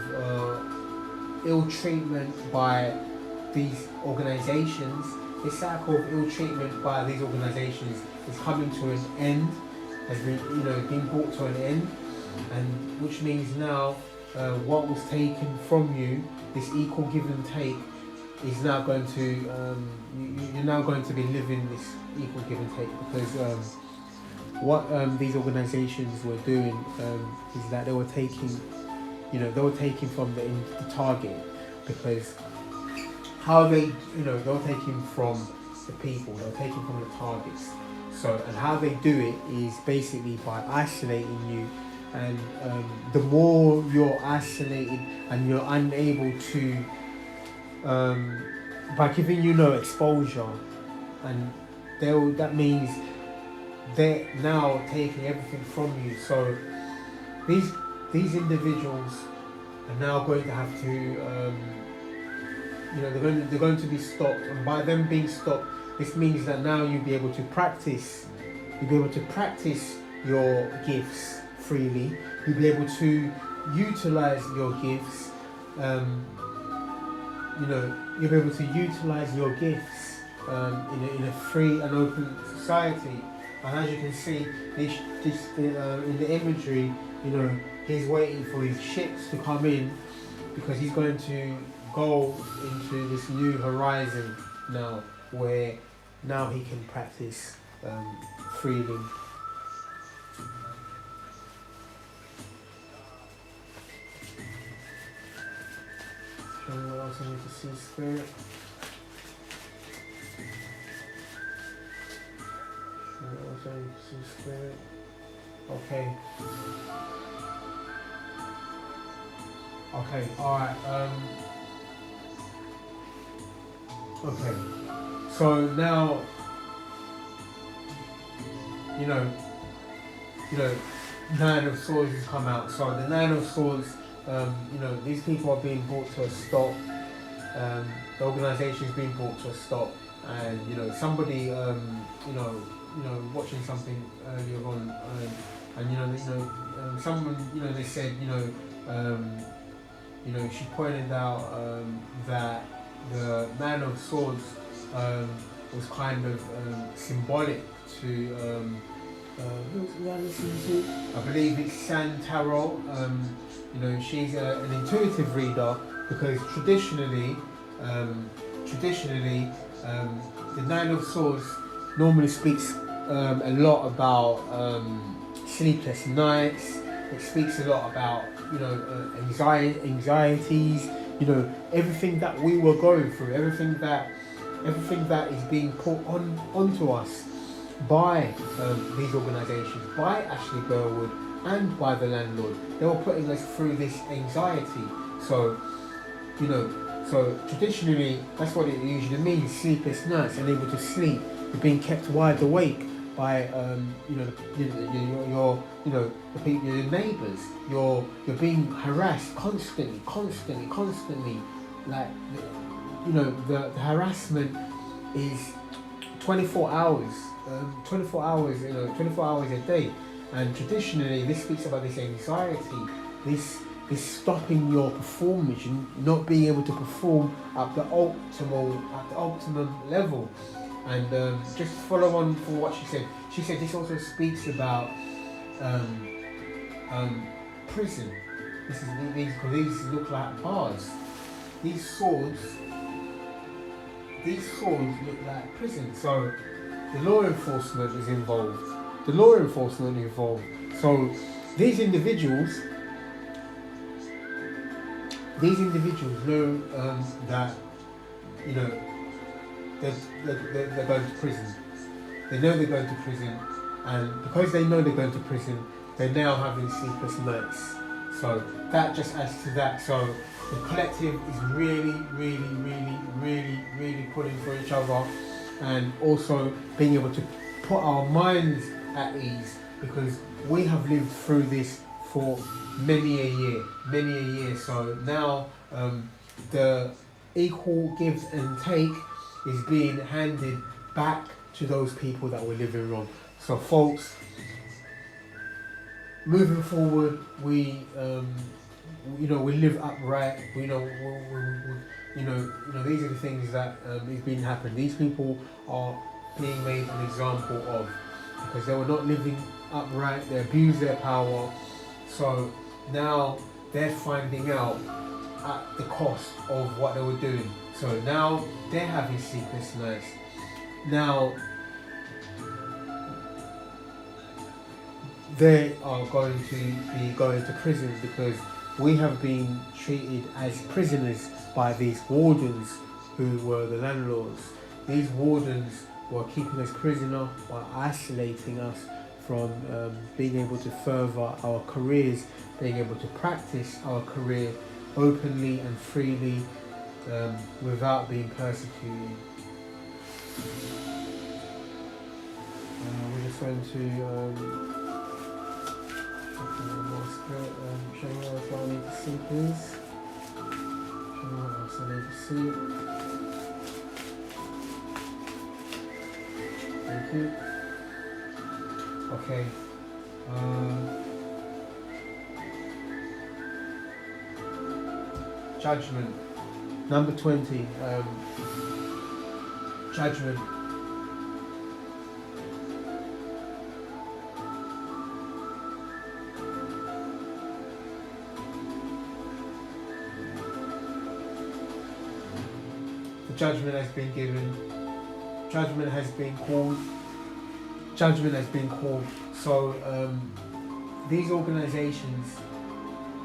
ill treatment by these organisations. This cycle of ill treatment by these organisations is coming to an end. Has been, you know, been brought to an end, and which means now what was taken from you, this equal give and take, is now going to you're now going to be living this equal give and take, because what these organisations were doing is that they were taking, you know, they were taking from the target, because how they, you know, they were taking from the people, they were taking from the targets. So, and how they do it is basically by isolating you, and the more you're isolated and you're unable to, by giving you no exposure, and that means they're now taking everything from you. So these individuals are now going to have to, you know, they're going to be stopped, and by them being stopped, this means that now you'll be able to practice. You'll be able to practice your gifts freely. You'll be able to utilize your gifts. You know, you'll be able to utilize your gifts in a free and open society. And as you can see, in the imagery, you know, he's waiting for his ships to come in, because he's going to go into this new horizon now, where now he can practice freely. Show me what else I need to see, Spirit. Show me what else I need to see, Spirit. Okay. Okay, alright. Okay. So now, you know, Nine of Swords has come out. So the Nine of Swords, you know, these people are being brought to a stop. The organisation is being brought to a stop, and you know, somebody, you know, watching something earlier on, and someone, you know, they said, you know, she pointed out that the Man of Swords was kind of symbolic to, who's that listening to? I believe it's San Tarot. You know, she's an intuitive reader, because traditionally, the Nine of Swords normally speaks a lot about sleepless nights. It speaks a lot about, you know, anxieties. You know, everything that we were going through, everything that is being put onto us by these organisations, by Ashleigh Burwood and by the landlord. They were putting us through this anxiety. So, you know, so traditionally that's what it usually means: sleepless nights, unable to sleep. You're being kept wide awake by you know, the people, your neighbours. You're being harassed constantly. Like, you know, the harassment is 24 hours. 24 hours, you know, 24 hours a day. And traditionally, this speaks about this anxiety, this stopping your performance, you not being able to perform at the optimum level. And just follow on for what she said. She said this also speaks about prison. These look like bars. These swords look like prison. So the law enforcement is involved. So these individuals know that, you know, they're going to prison. They know they're going to prison, and because they know they're going to prison, they're now having sleepless nights. So that just adds to that. So the collective is really pulling for each other, and also being able to put our minds at ease, because we have lived through this for many a year. So now the equal give and take is being handed back to those people that were living wrong. So folks, moving forward, we live upright. These are the things that is being happened. These people are being made an example of, because they were not living upright. They abused their power. So now they're finding out at the cost of what they were doing. So now they're having sleepless nights. Now they are going to be going to prison, because we have been treated as prisoners by these wardens who were the landlords. These wardens were keeping us prisoner while isolating us from being able to further our careers, being able to practice our career openly and freely without being persecuted. We're just going to show you what else I need to see, please. Show you what else I need to see. Thank you. Okay. Judgment. Number 20. Judgment. Judgment has been given. Judgment has been called. So these organisations,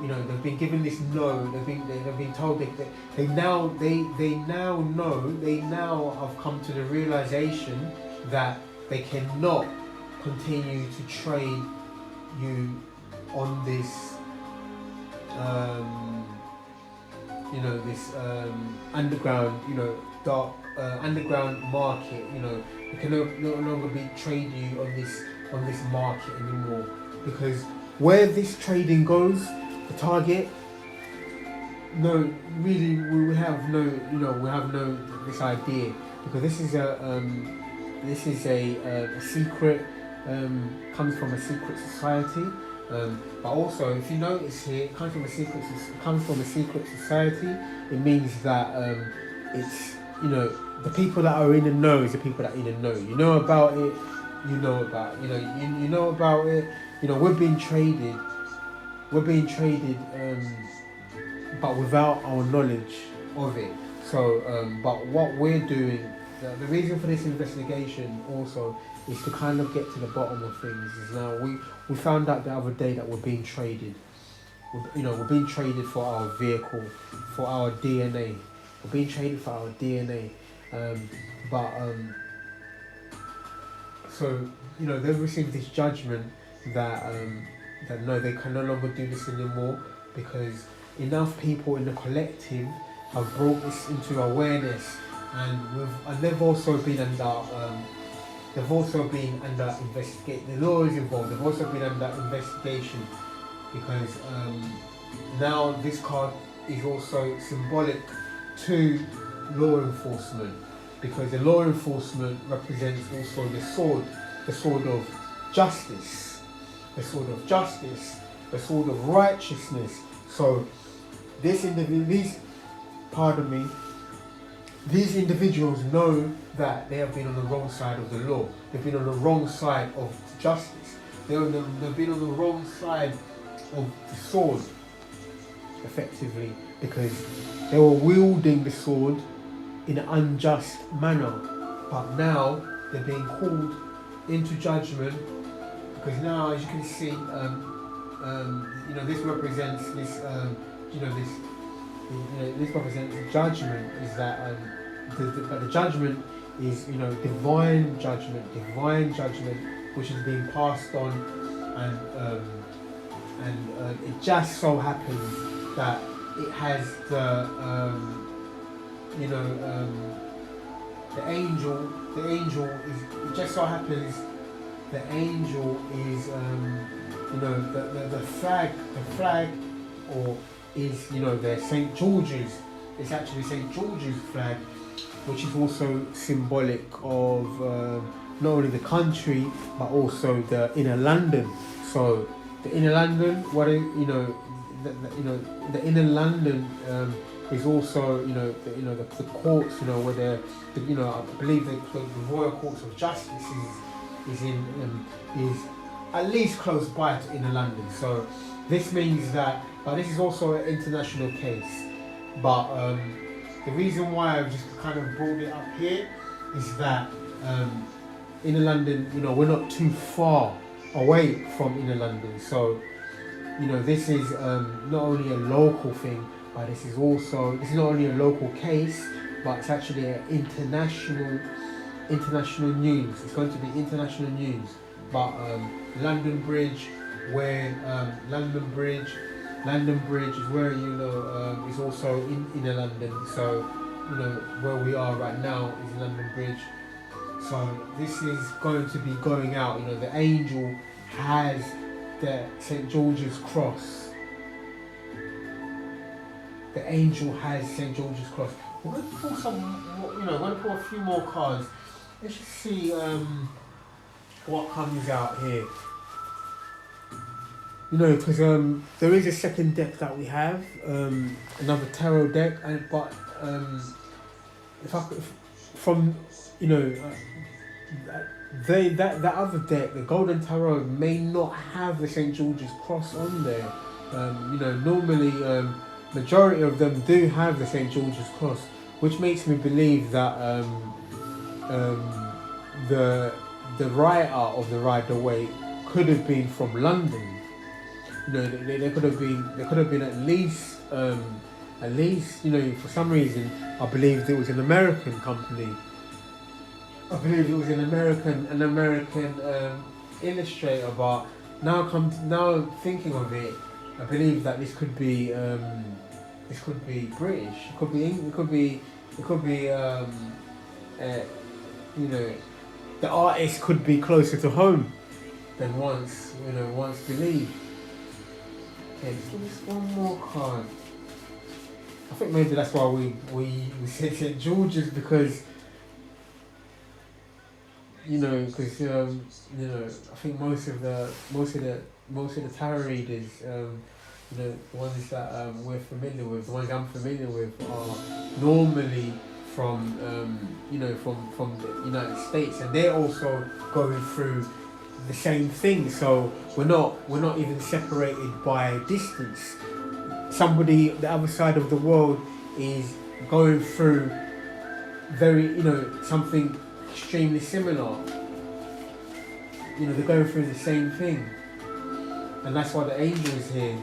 they've been given this no. They've been told that they now have come to the realisation that they cannot continue to trade you on this. This underground, dark underground market. You can no longer be trade you on this market anymore, because where this trading goes, the target. No, really, we have no this idea, because this is a secret, comes from a secret society. But also, if you notice here, it comes from a secret society. It means that it's the people that are in the know is the people that are in the know. You know about it. You know about it. We're being traded. But without our knowledge of it. So, but what we're doing, the reason for this investigation also is to kind of get to the bottom of things. Is now we found out the other day that we're being traded. We're being traded for our vehicle, for our DNA. We're being traded for our DNA. So they've received this judgment that no, they can no longer do this anymore, because enough people in the collective have brought this into awareness, and they've also been under investigation. The law is involved. They've also been under investigation, because now this card is also symbolic to law enforcement, because the law enforcement represents also the sword of justice, the sword of righteousness. So these individuals know that they have been on the wrong side of the law. They've been on the wrong side of justice. They've been on the wrong side of the sword, effectively, because they were wielding the sword in an unjust manner. But now they're being called into judgment, because now, as you can see, this represents this. This represents judgment. Is that but the judgment is divine judgment, which is being passed on, and and it just so happens that it has the the angel. The angel is. It just so happens the angel is the flag. The flag, or is the St. George's. It's actually St. George's flag, which is also symbolic of not only the country but also the inner London. So the inner London, the inner London is also the courts, where I believe the Royal Courts of Justice is at least close by to inner London. So this means that, but this is also an international case. But the reason why I've just kind of brought it up here is that inner London, we're not too far away from inner London. So this is not only a local thing, but this is not only a local case, but it's actually an international news. It's going to be international news. But London Bridge, where London Bridge is where is also in inner London. So where we are right now is London Bridge. So this is going to be going out. The angel has the St. George's cross. The angel has St. George's cross. We're going to pull we're going to pull a few more cards. Let's just see what comes out here. Because there is a second deck that we have, another tarot deck, but that other deck, the Golden Tarot, may not have the St. George's cross on there. Normally majority of them do have the St. George's cross, which makes me believe that the writer of the Rider-Waite could have been from London. They could have been at least for some reason I believe it was an American company. I believe it was an American illustrator, but now thinking of it, I believe that this could be British. It could be the artist could be closer to home than once believed. Okay, let's give us one more card. I think maybe that's why we said St. George's, because I think most of the tarot readers, the ones that we're familiar with, the ones I'm familiar with, are normally from the United States, and they're also going through the same thing. So we're not even separated by distance. Somebody the other side of the world is going through something extremely similar. They're going through the same thing, and that's why the angel is here.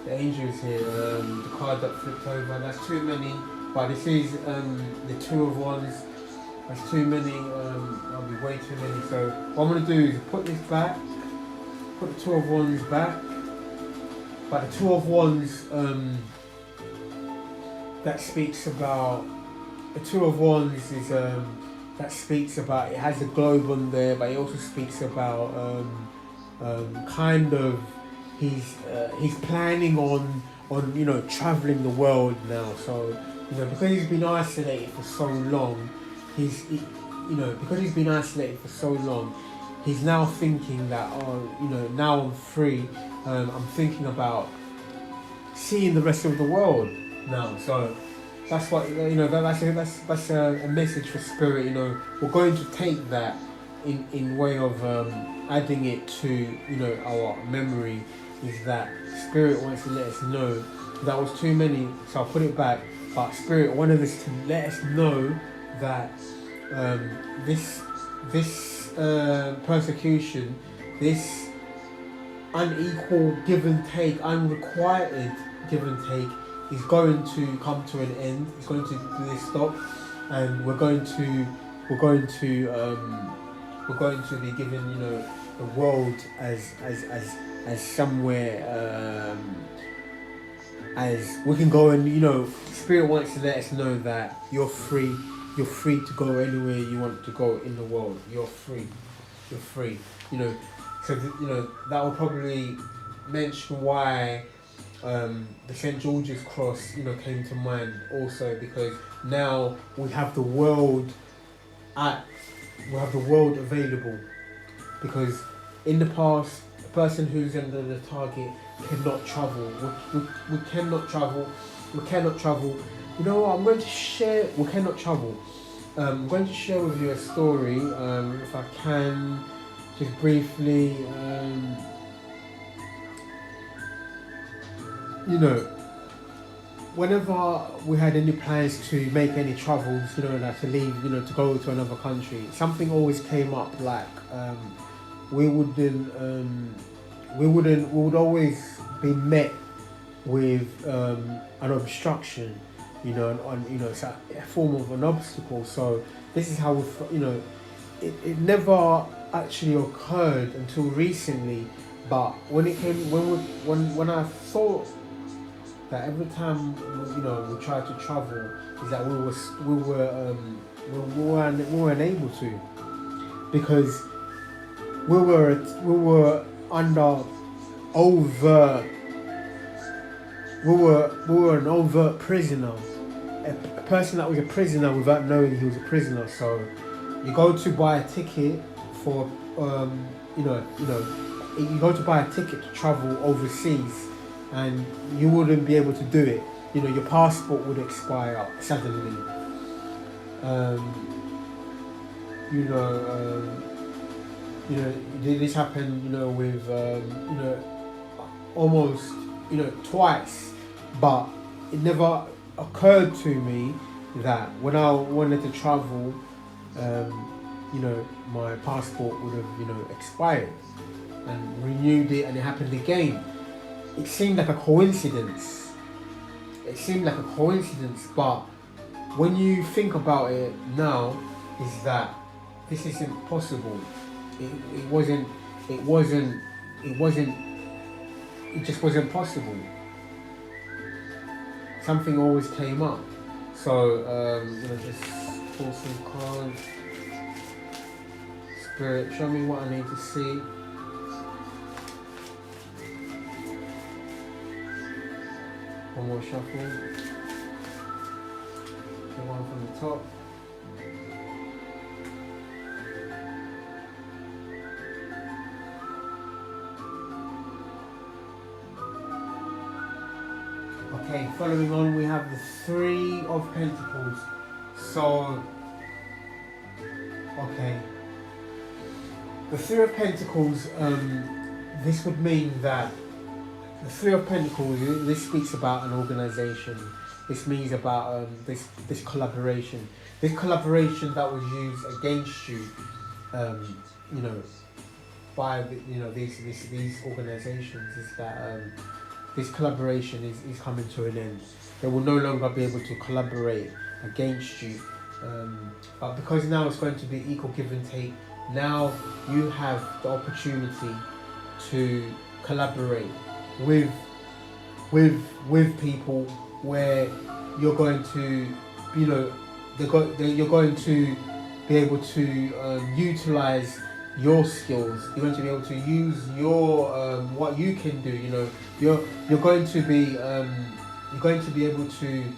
The angel is here. The card that flipped over, that's too many. But this is the Two of Wands. That's too many. That'll be way too many. So what I'm going to do is put this back. Put the Two of Wands back. But the Two of Wands, that speaks about. The Two of Wands is that speaks about. It has a globe on there, but it also speaks about kind of he's planning on traveling the world now. So because he's been isolated for so long, he's now thinking that now I'm free. I'm thinking about seeing the rest of the world now. So that's what that's a message for spirit. We're going to take that in way of adding it to our memory. Is that spirit wants to let us know that was too many, so I'll put it back. But spirit wanted us to let us know that this persecution, this unequal give and take, unrequited give and take, is going to come to an end. It's going to stop, and we're going to be given the world as as somewhere, as we can go, and Spirit wants to let us know that you're free. You're free to go anywhere you want to go in the world. You're free. You're free. So that will probably mention why the St. George's Cross came to mind also, because now we have the world available, because in the past the person who's under the target cannot travel. We cannot travel. You know what, I'm going to share, we cannot travel. I'm going to share with you a story, if I can, just briefly. Whenever we had any plans to make any travels, like to leave, to go to another country, something always came up, like we would always be met with an obstruction, it's a form of an obstacle. So this is how it never actually occurred until recently. But when I thought that every time we tried to travel, is that we weren't able to, because we were under overt. We were an overt prisoner, a person that was a prisoner without knowing he was a prisoner. So you go to buy a ticket for you go to buy a ticket to travel overseas, and you wouldn't be able to do it. Your passport would expire suddenly. This happened, with almost, twice, but it never occurred to me that when I wanted to travel, my passport would have, expired, and renewed it, and it happened again. It seemed like a coincidence. But when you think about it now, is that this isn't possible. It just wasn't possible. Something always came up. So, just pull some cards. Spirit, show me what I need to see. One more shuffle. The one from the top. Okay, following on, we have the Three of Pentacles. So, okay. The Three of Pentacles, this would mean that the Three of Pentacles, this speaks about an organization. This means about this collaboration. This collaboration that was used against you, by these organizations, is that this collaboration is coming to an end. They will no longer be able to collaborate against you. But because now it's going to be equal give and take, now you have the opportunity to collaborate with people where you're going to, you're going to be able to utilize your skills. You're going to be able to use your what you can do. You're going to be be able to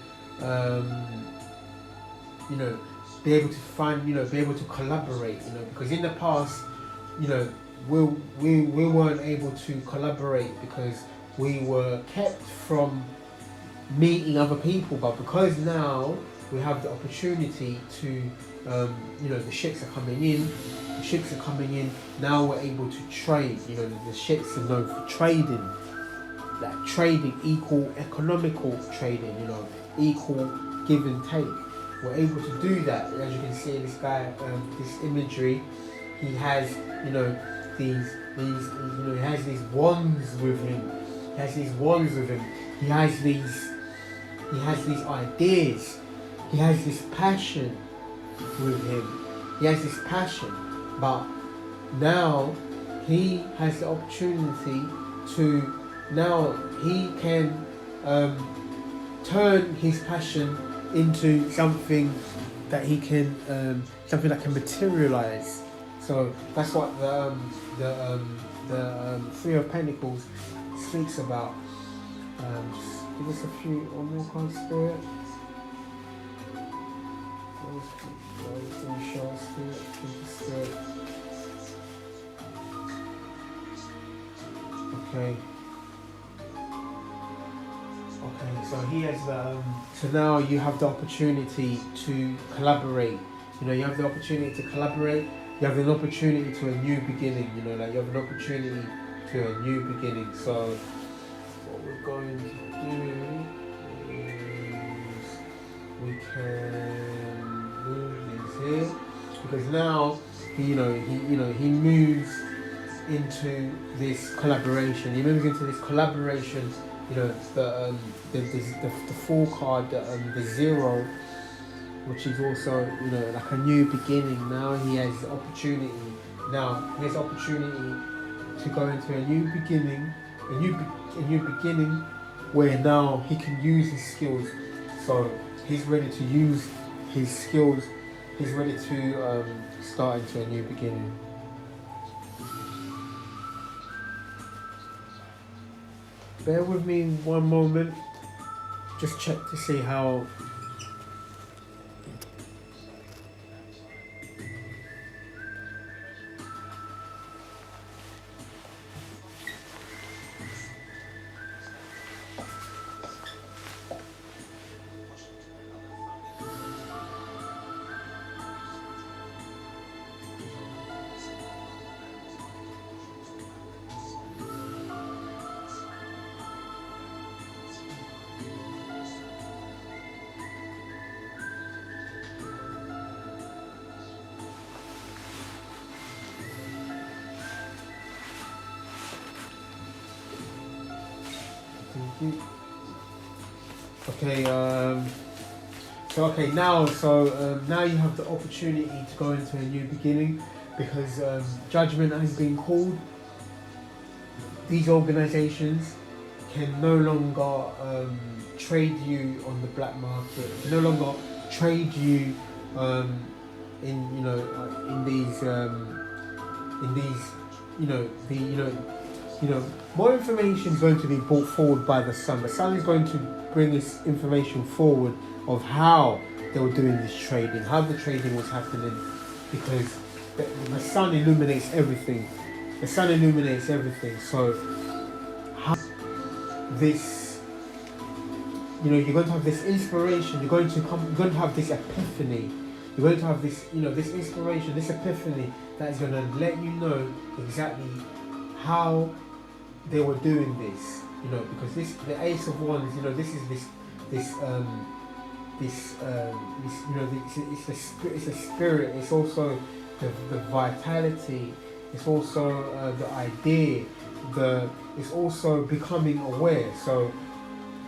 be able to find, be able to collaborate. Because in the past, we weren't able to collaborate because we were kept from meeting other people. But because now we have the opportunity to, the ships are coming in. Now we're able to trade. The ships are known for trading, like trading, equal economical trading. Equal give and take. We're able to do that. As you can see, this guy, this imagery, he has, these, he has these wands with him. He has these ideas. He has this passion with him. But now he has the opportunity to now he can turn his passion into something that he can something that can materialize. So that's what the Three of Pentacles speaks about. Just give us a few one more card, Spirit. Okay. Okay, so he has so now you have the opportunity to collaborate. You know, you have the opportunity to collaborate. You have an opportunity to a new beginning. You know, like you have an opportunity to a new beginning. So what we're going to do is we can move these here, because now he moves into this collaboration. He moves into this collaboration. You know, the Fool card, the Zero, which is also, you know, like a new beginning. Now he has the opportunity. Now he has opportunity to go into a new beginning, a new beginning, where now he can use his skills. So he's ready to use his skills. He's ready to start into a new beginning. Bear with me one moment. Just check to see how. Okay, now you have the opportunity to go into a new beginning, because judgment has been called. These organizations can no longer trade you on the black market, can no longer trade you more information is going to be brought forward by the sun. The sun is going to bring this information forward of how they were doing this trading, how the trading was happening, because the sun illuminates everything. The sun illuminates everything. So how this, you're going to have this inspiration. You're going to have this epiphany. You're going to have this, this inspiration, this epiphany that is going to let you know exactly how they were doing this, because the Ace of Wands, it's a spirit. It's also the vitality. It's also the idea. It's also becoming aware. So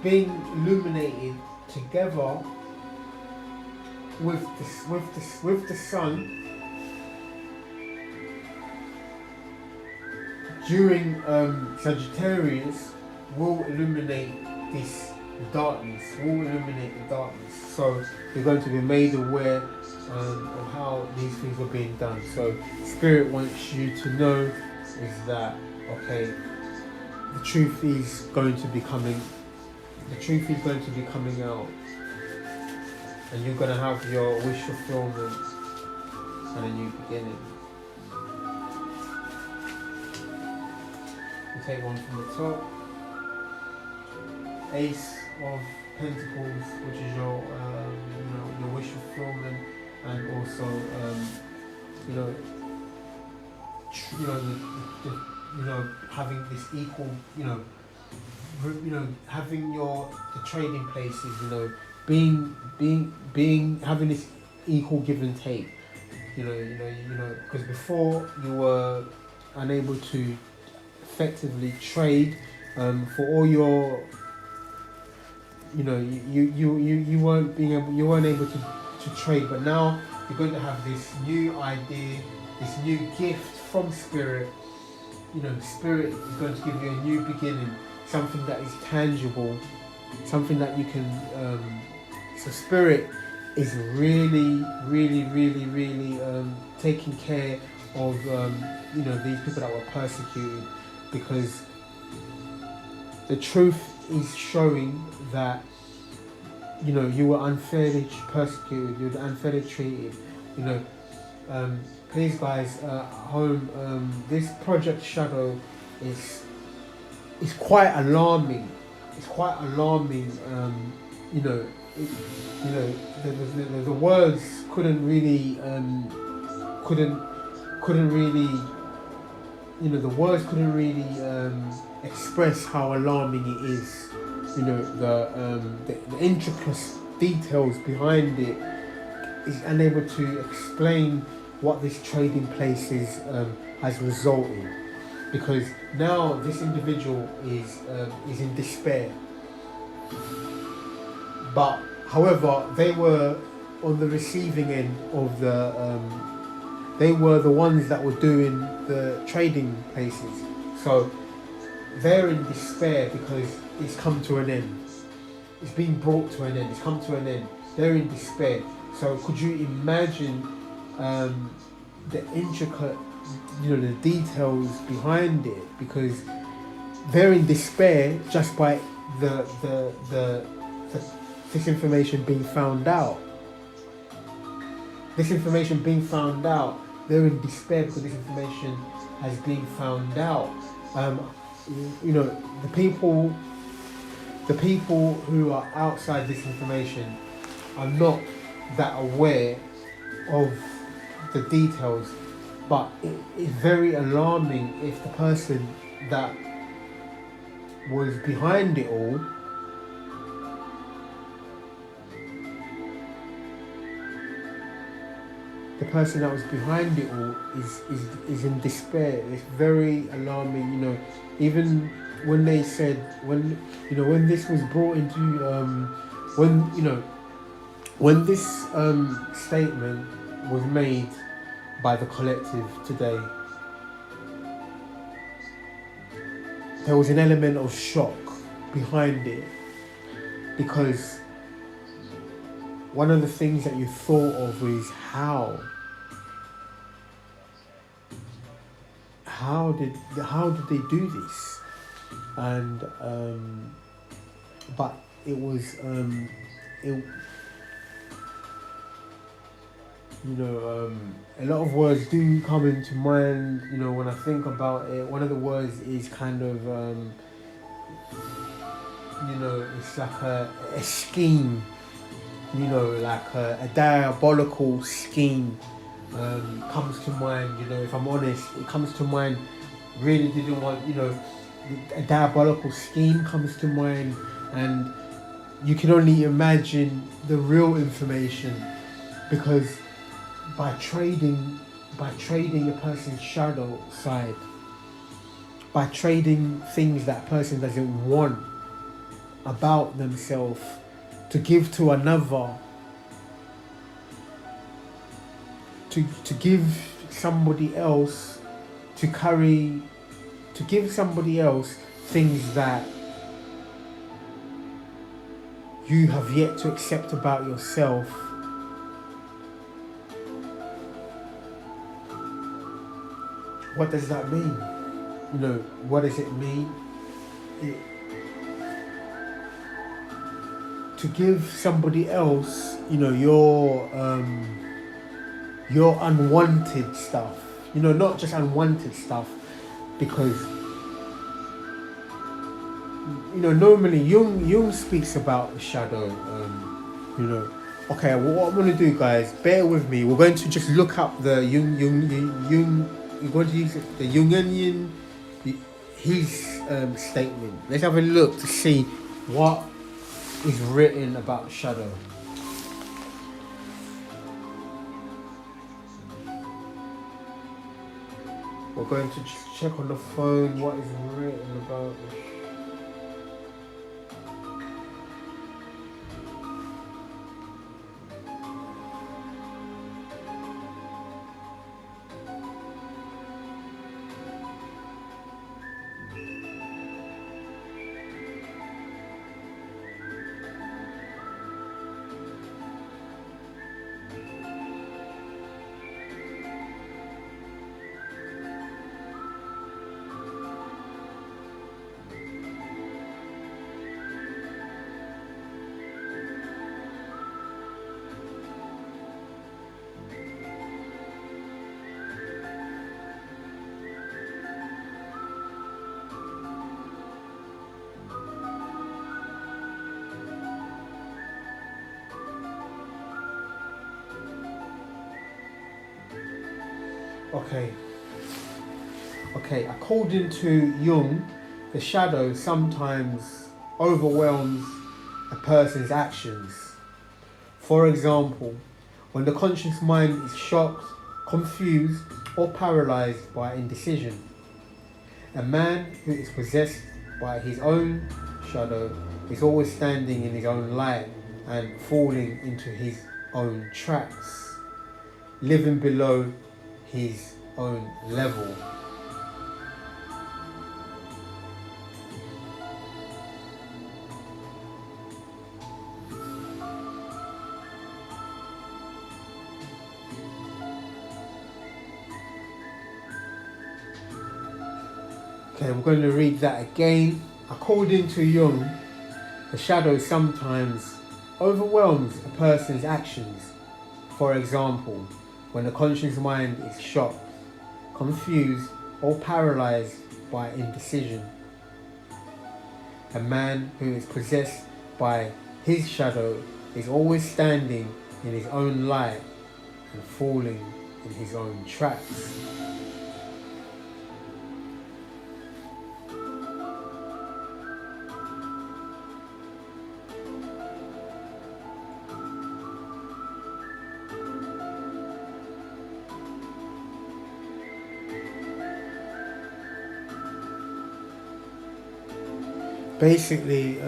being illuminated together with the sun during Sagittarius will illuminate this darkness, So you're going to be made aware of how these things are being done. So Spirit wants you to know is that, okay, the truth is going to be coming out, and you're going to have your wish fulfillment and a new beginning. Take one from the top. Ace of Pentacles, which is your wish fulfillment, and also having this equal, having the trading places, having this equal give and take, because before you were unable to effectively trade for all your, you weren't able to trade, but now you're going to have this new idea, this new gift from Spirit, spirit is going to give you a new beginning, something that is tangible, something that you can. So spirit is really, really, really, really taking care of these people that were persecuted, because the truth is showing that you were unfairly persecuted, you were unfairly treated. Please guys at home, this Project Shadow is quite alarming. It's quite alarming. The words couldn't really express how alarming it is. The intricate details behind it is unable to explain what this trading places has resulted, because now this individual is in despair. But however, they were on the receiving end of they were the ones that were doing the trading places, so they're in despair because it's come to an end. It's being brought to an end. It's come to an end. They're in despair. So could you imagine the intricate, the details behind it? Because they're in despair just by this information being found out. This information being found out. They're in despair because this information has been found out. The people who are outside this information are not that aware of the details, but it is very alarming if the person that was behind it all is in despair. It's very alarming. Even when they said, when this was brought into when this statement was made by the collective today, there was an element of shock behind it, because one of the things that you thought of is how did they do this? And but it was a lot of words do come into mind. When I think about it, one of the words is kind of it's like a scheme. Like a diabolical scheme comes to mind. If I'm honest, it comes to mind. Really didn't want, a diabolical scheme comes to mind, and you can only imagine the real information, because by trading a person's shadow side, by trading things that person doesn't want about themselves to give to another, to give somebody else, to give somebody else things that you have yet to accept about yourself. What does that mean? What does it mean? To give somebody else, your unwanted stuff. Not just unwanted stuff, because normally Jung speaks about the shadow. Okay, well, what I'm going to do, guys, bear with me. We're going to just look up the Jung. We're going to use the Jungian, his statement. Let's have a look to see what is written about shadow. We're going to just check on the phone what is written about this. Okay. According to Jung, the shadow sometimes overwhelms a person's actions. For example, when the conscious mind is shocked, confused, or paralyzed by indecision. A man who is possessed by his own shadow is always standing in his own light and falling into his own tracks, living below his own level. Okay, I'm going to read that again. According to Jung, the shadow sometimes overwhelms a person's actions. For example, when the conscious mind is shocked, confused, or paralyzed by indecision. A man who is possessed by his shadow is always standing in his own light and falling in his own tracks. Basically,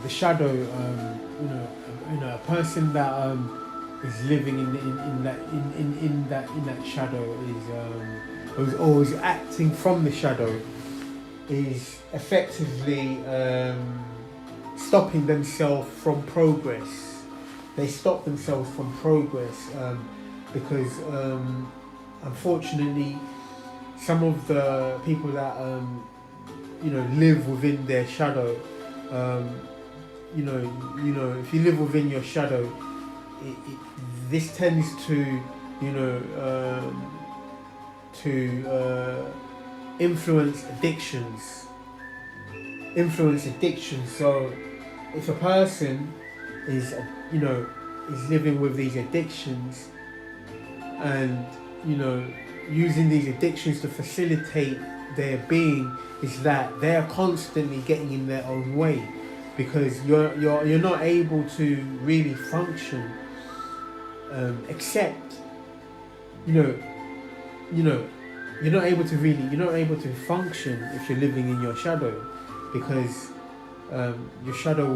the shadow, a person that is living in that shadow is acting from the shadow, is effectively stopping themselves from progress. They stop themselves from progress because unfortunately some of the people that live within their shadow, if you live within your shadow, this tends to influence addictions. So if a person is living with these addictions and using these addictions to facilitate their being, is that they're constantly getting in their own way, because you're not able to really function except you're not able to function if you're living in your shadow, because your shadow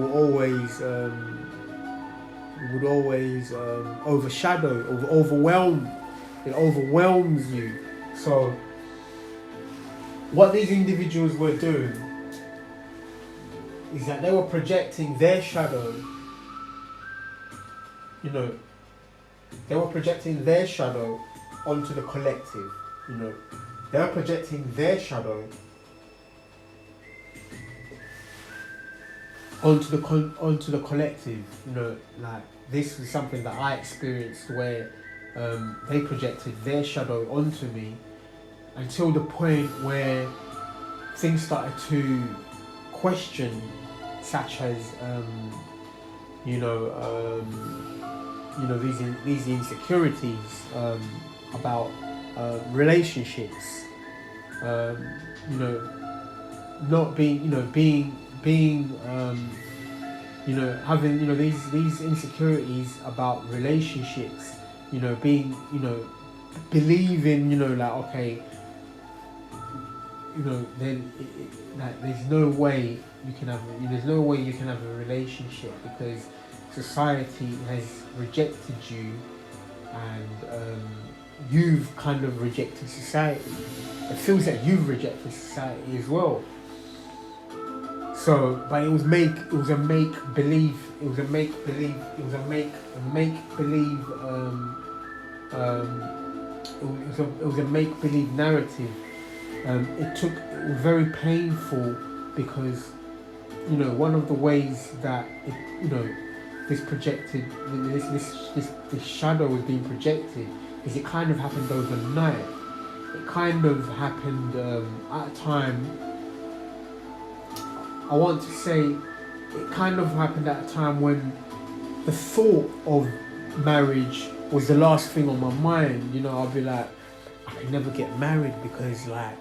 would always overshadow or overwhelm. It overwhelms you. So what these individuals were doing is that they were projecting their shadow, they were projecting their shadow onto the collective. They were projecting their shadow onto the collective. Like this was something that I experienced where they projected their shadow onto me, until the point where things started to question, such as these insecurities about relationships, not being having these insecurities about relationships, believing then there's no way you can have a relationship because society has rejected you, and you've kind of rejected society. It feels like you've rejected society as well. So, but it was a make believe narrative. It was very painful because one of the ways that this shadow was being projected is it kind of happened overnight. It kind of happened at a time I want to say it kind of happened at a time when the thought of marriage was the last thing on my mind. You know, I'll be like, I could never get married because like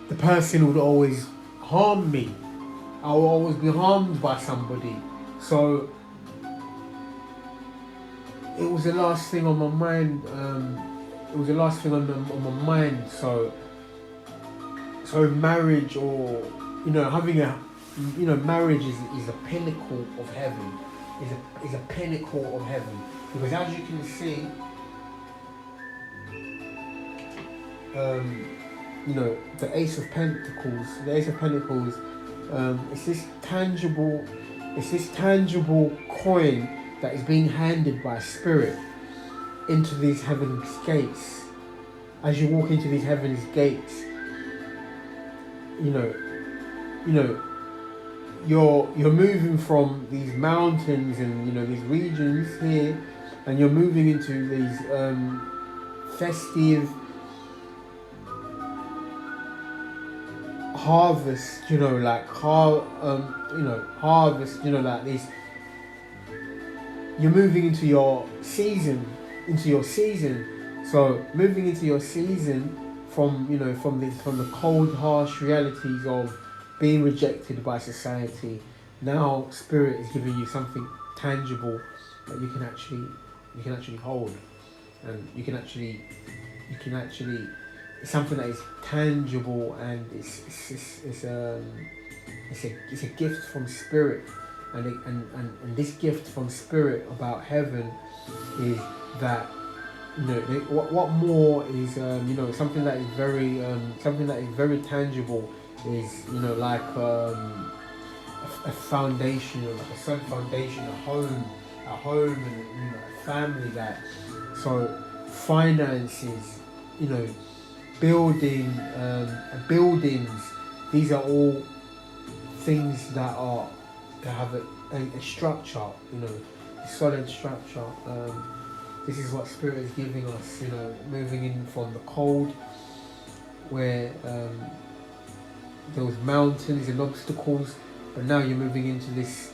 the person would always harm me. I will always be harmed by somebody. So it was the last thing on my mind. It was the last thing on my mind. So marriage, or you know, having a, you know, marriage is a pinnacle of heaven. Is a pinnacle of heaven, because as you can see, you know, the Ace of Pentacles. The Ace of Pentacles. It's this tangible coin that is being handed by Spirit into these heaven's gates. As you walk into these heaven's gates, you know, you're moving from these mountains and, you know, these regions here, and you're moving into these festive harvest, you know, like harvest, you know, like this. You're moving into your season, So moving into your season from, you know, from the cold, harsh realities of being rejected by society. Now Spirit is giving you something tangible that you can actually hold, and you can actually it's something that is tangible, and it's a gift from Spirit, and this gift from Spirit about heaven is that, you know, what more is, you know, something that is very tangible is, you know, like a foundation, or like a solid foundation, a home, and, you know, a family. That, so finances, you know, buildings. These are all things that have a structure, you know, a solid structure. This is what Spirit is giving us, you know, moving in from the cold, where there was mountains and obstacles, but now you're moving into this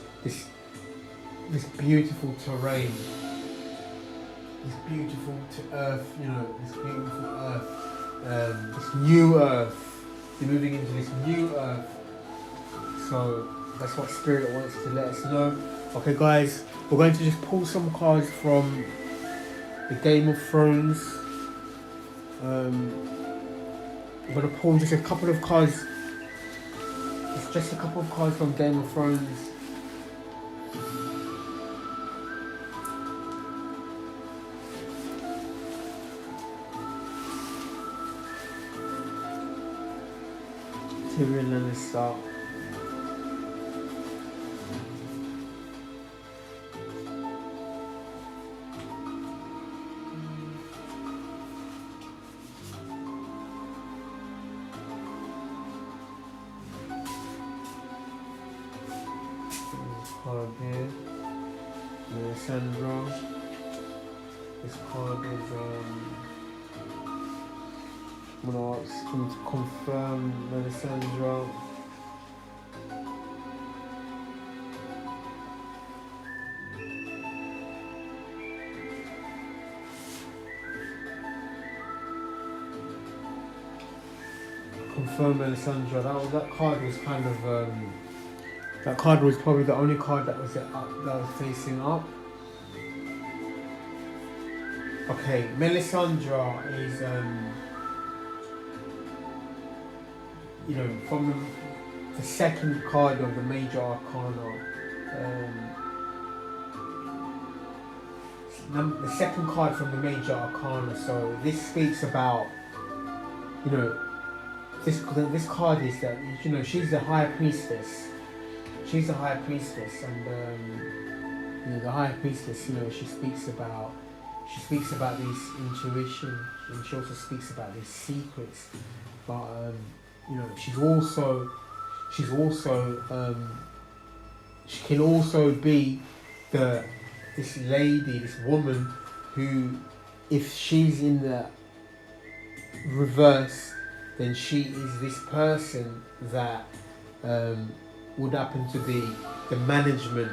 beautiful terrain, this beautiful earth, you know, this beautiful earth, this new earth. You're moving into this new earth. So that's what Spirit wants to let us know. Okay, guys, we're going to just pull some cards from the Game of Thrones. I'm going to pull just a couple of cards. It's just a couple of cards from Game of Thrones. Tyrion Lannister. Card here, Melisandre. This card is I'm gonna ask him to confirm Melisandre. Confirm Melisandre. That card was kind of that card was probably the only card that was facing up. Okay, Melisandre is you know, from the second card of the major arcana. The second card from the major arcana. So this speaks about, you know, this card is that, you know, she's the high priestess. She's the high priestess, and you know, the high priestess, you know, she speaks about this intuition, and she also speaks about these secrets. But you know, she can also be this lady, this woman who, if she's in the reverse, then she is this person that would happen to be the management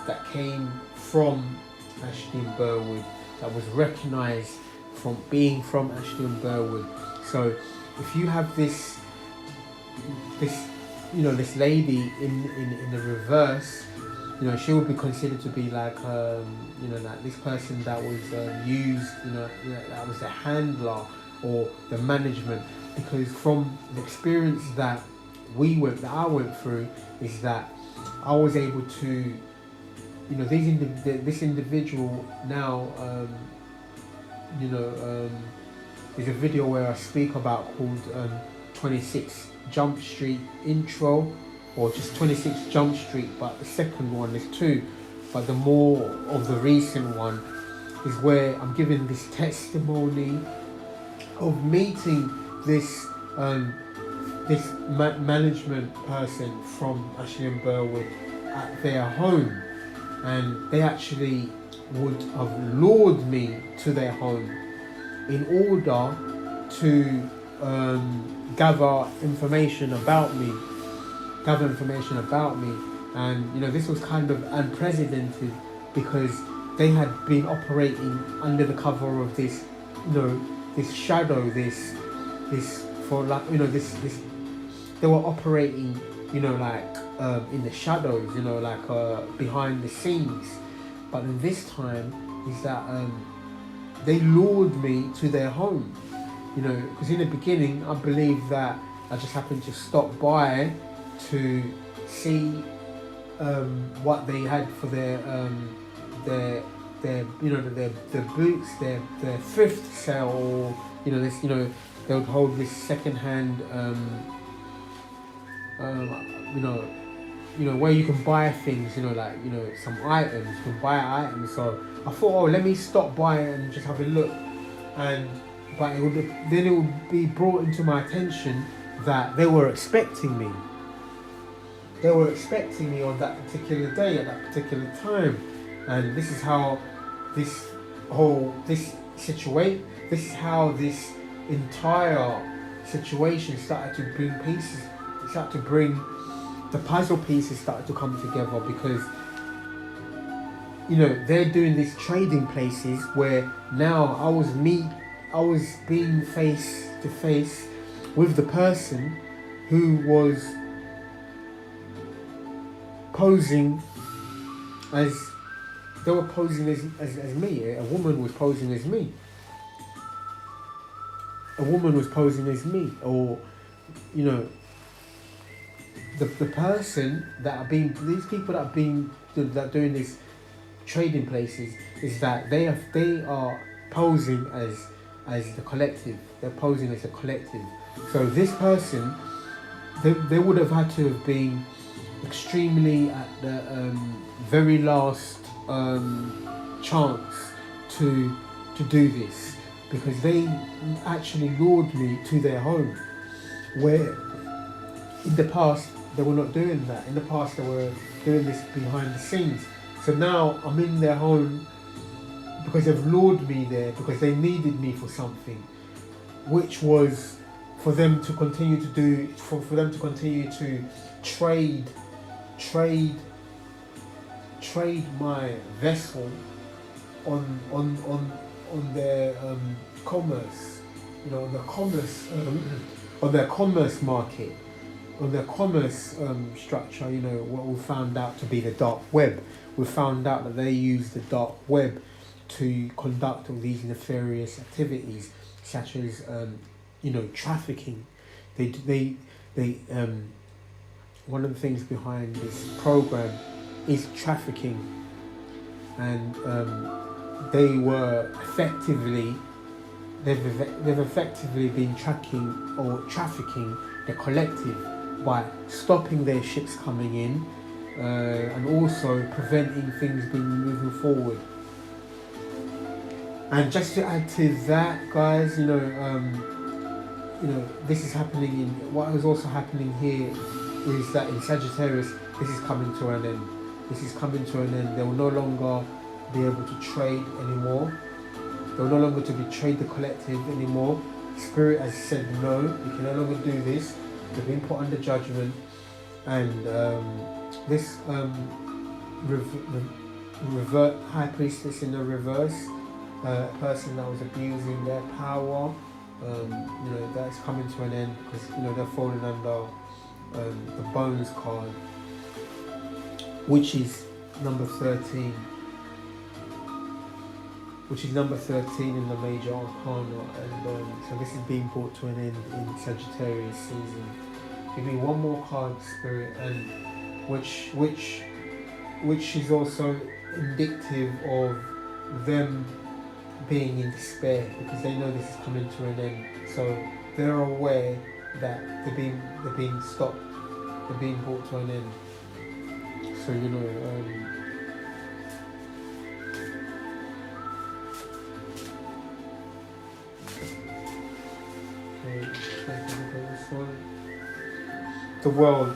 that came from Ashleigh and Burwood, that was recognised from being from Ashleigh and Burwood. So if you have this this lady in the reverse, she would be considered to be like like this person that was used, that was the handler or the management. Because from the experience that I went through, is that I was able to, this individual now, there's a video where I speak about called 26 Jump Street intro, or just 26 Jump Street, but the second one, there's two, but the more of the recent one is where I'm giving this testimony of meeting this management person from Ashleigh and Burwood at their home, and they actually would have lured me to their home in order to gather information about me, and this was kind of unprecedented, because they had been operating under the cover of this, this shadow, this for like, this they were operating, in the shadows, behind the scenes. But then this time is that they lured me to their home, because in the beginning I believe that I just happened to stop by to see what they had for their boots, their thrift sale, or they would hold this second-hand, where you can buy things, some items, you can buy items. So I thought, let me stop by and just have a look, but it would be brought into my attention that they were expecting me. They were expecting me on that particular day, at that particular time, and this is how this entire situation started to bring pieces. The puzzle pieces started to come together, because they're doing these trading places where now I was being face to face with the person who was posing as me. A woman was posing as me. Or the person these people that have been doing these trading places, is that they are posing as the collective. They're posing as a collective. So this person, they would have had to have been extremely at the very last chance to do this, because they actually lured me to their home, where in the past they were not doing that. In the past they were doing this behind the scenes. So now I'm in their home because they've lured me there, because they needed me for something, which was for them to continue to do, for them to continue to trade my vessel on their commerce, on their commerce market, on their commerce structure. What we found out to be the dark web. We found out that they use the dark web to conduct all these nefarious activities, such as trafficking. They one of the things behind this program is trafficking, and they've effectively been tracking or trafficking the collective by stopping their ships coming in, and also preventing things moving forward. And just to add to that, guys, this is happening in, what is also happening here is that in Sagittarius, this is coming to an end. They will no longer be able to trade anymore. They will no longer to be trade the collective anymore. Spirit has said no, you can no longer do this. They've been put under judgment, and this revert high priestess in the reverse, a person that was abusing their power, that's coming to an end, because they're falling under the bones card, which is number 13. Which is number 13 in the major arcana, and so this is being brought to an end in Sagittarius season. Give me one more card, Spirit, and which is also indicative of them being in despair, because they know this is coming to an end. So they're aware that they're being stopped, they're being brought to an end. So the world.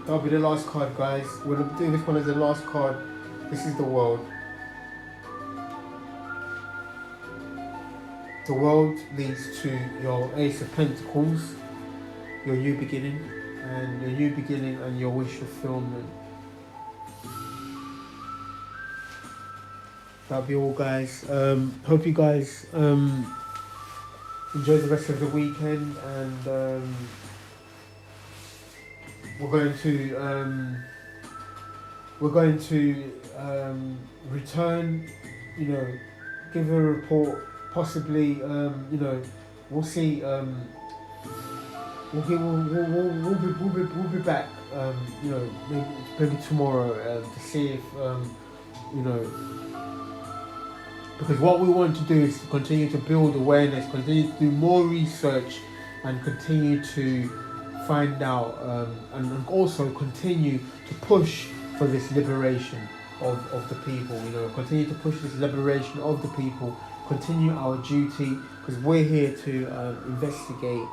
That'll be the last card, guys. We'll do this one as the last card. This is the world. The world leads to your Ace of Pentacles, your new beginning, and your wish fulfillment. That'll be all, guys. Hope you guys enjoy the rest of the weekend, and we're going to return, give a report, possibly, we'll see, we'll be back, maybe tomorrow, to see if, because what we want to do is to continue to build awareness, continue to do more research, and continue to find out, and also continue to push for this liberation of the people. Continue to push this liberation of the people. Continue our duty, because we're here to investigate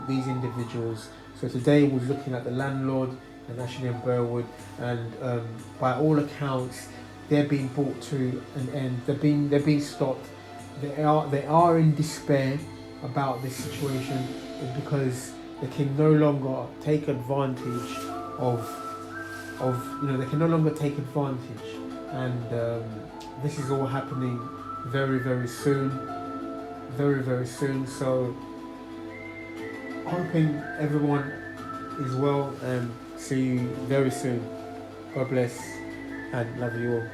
these individuals. So today we're looking at the landlord and Ashleigh and Burwood, and by all accounts, they're being brought to an end. They're being stopped. They are in despair about this situation, because they can no longer take advantage of they can no longer take advantage, and this is all happening very, very soon, very, very soon. So hoping everyone is well, and see you very soon. God bless and love you all.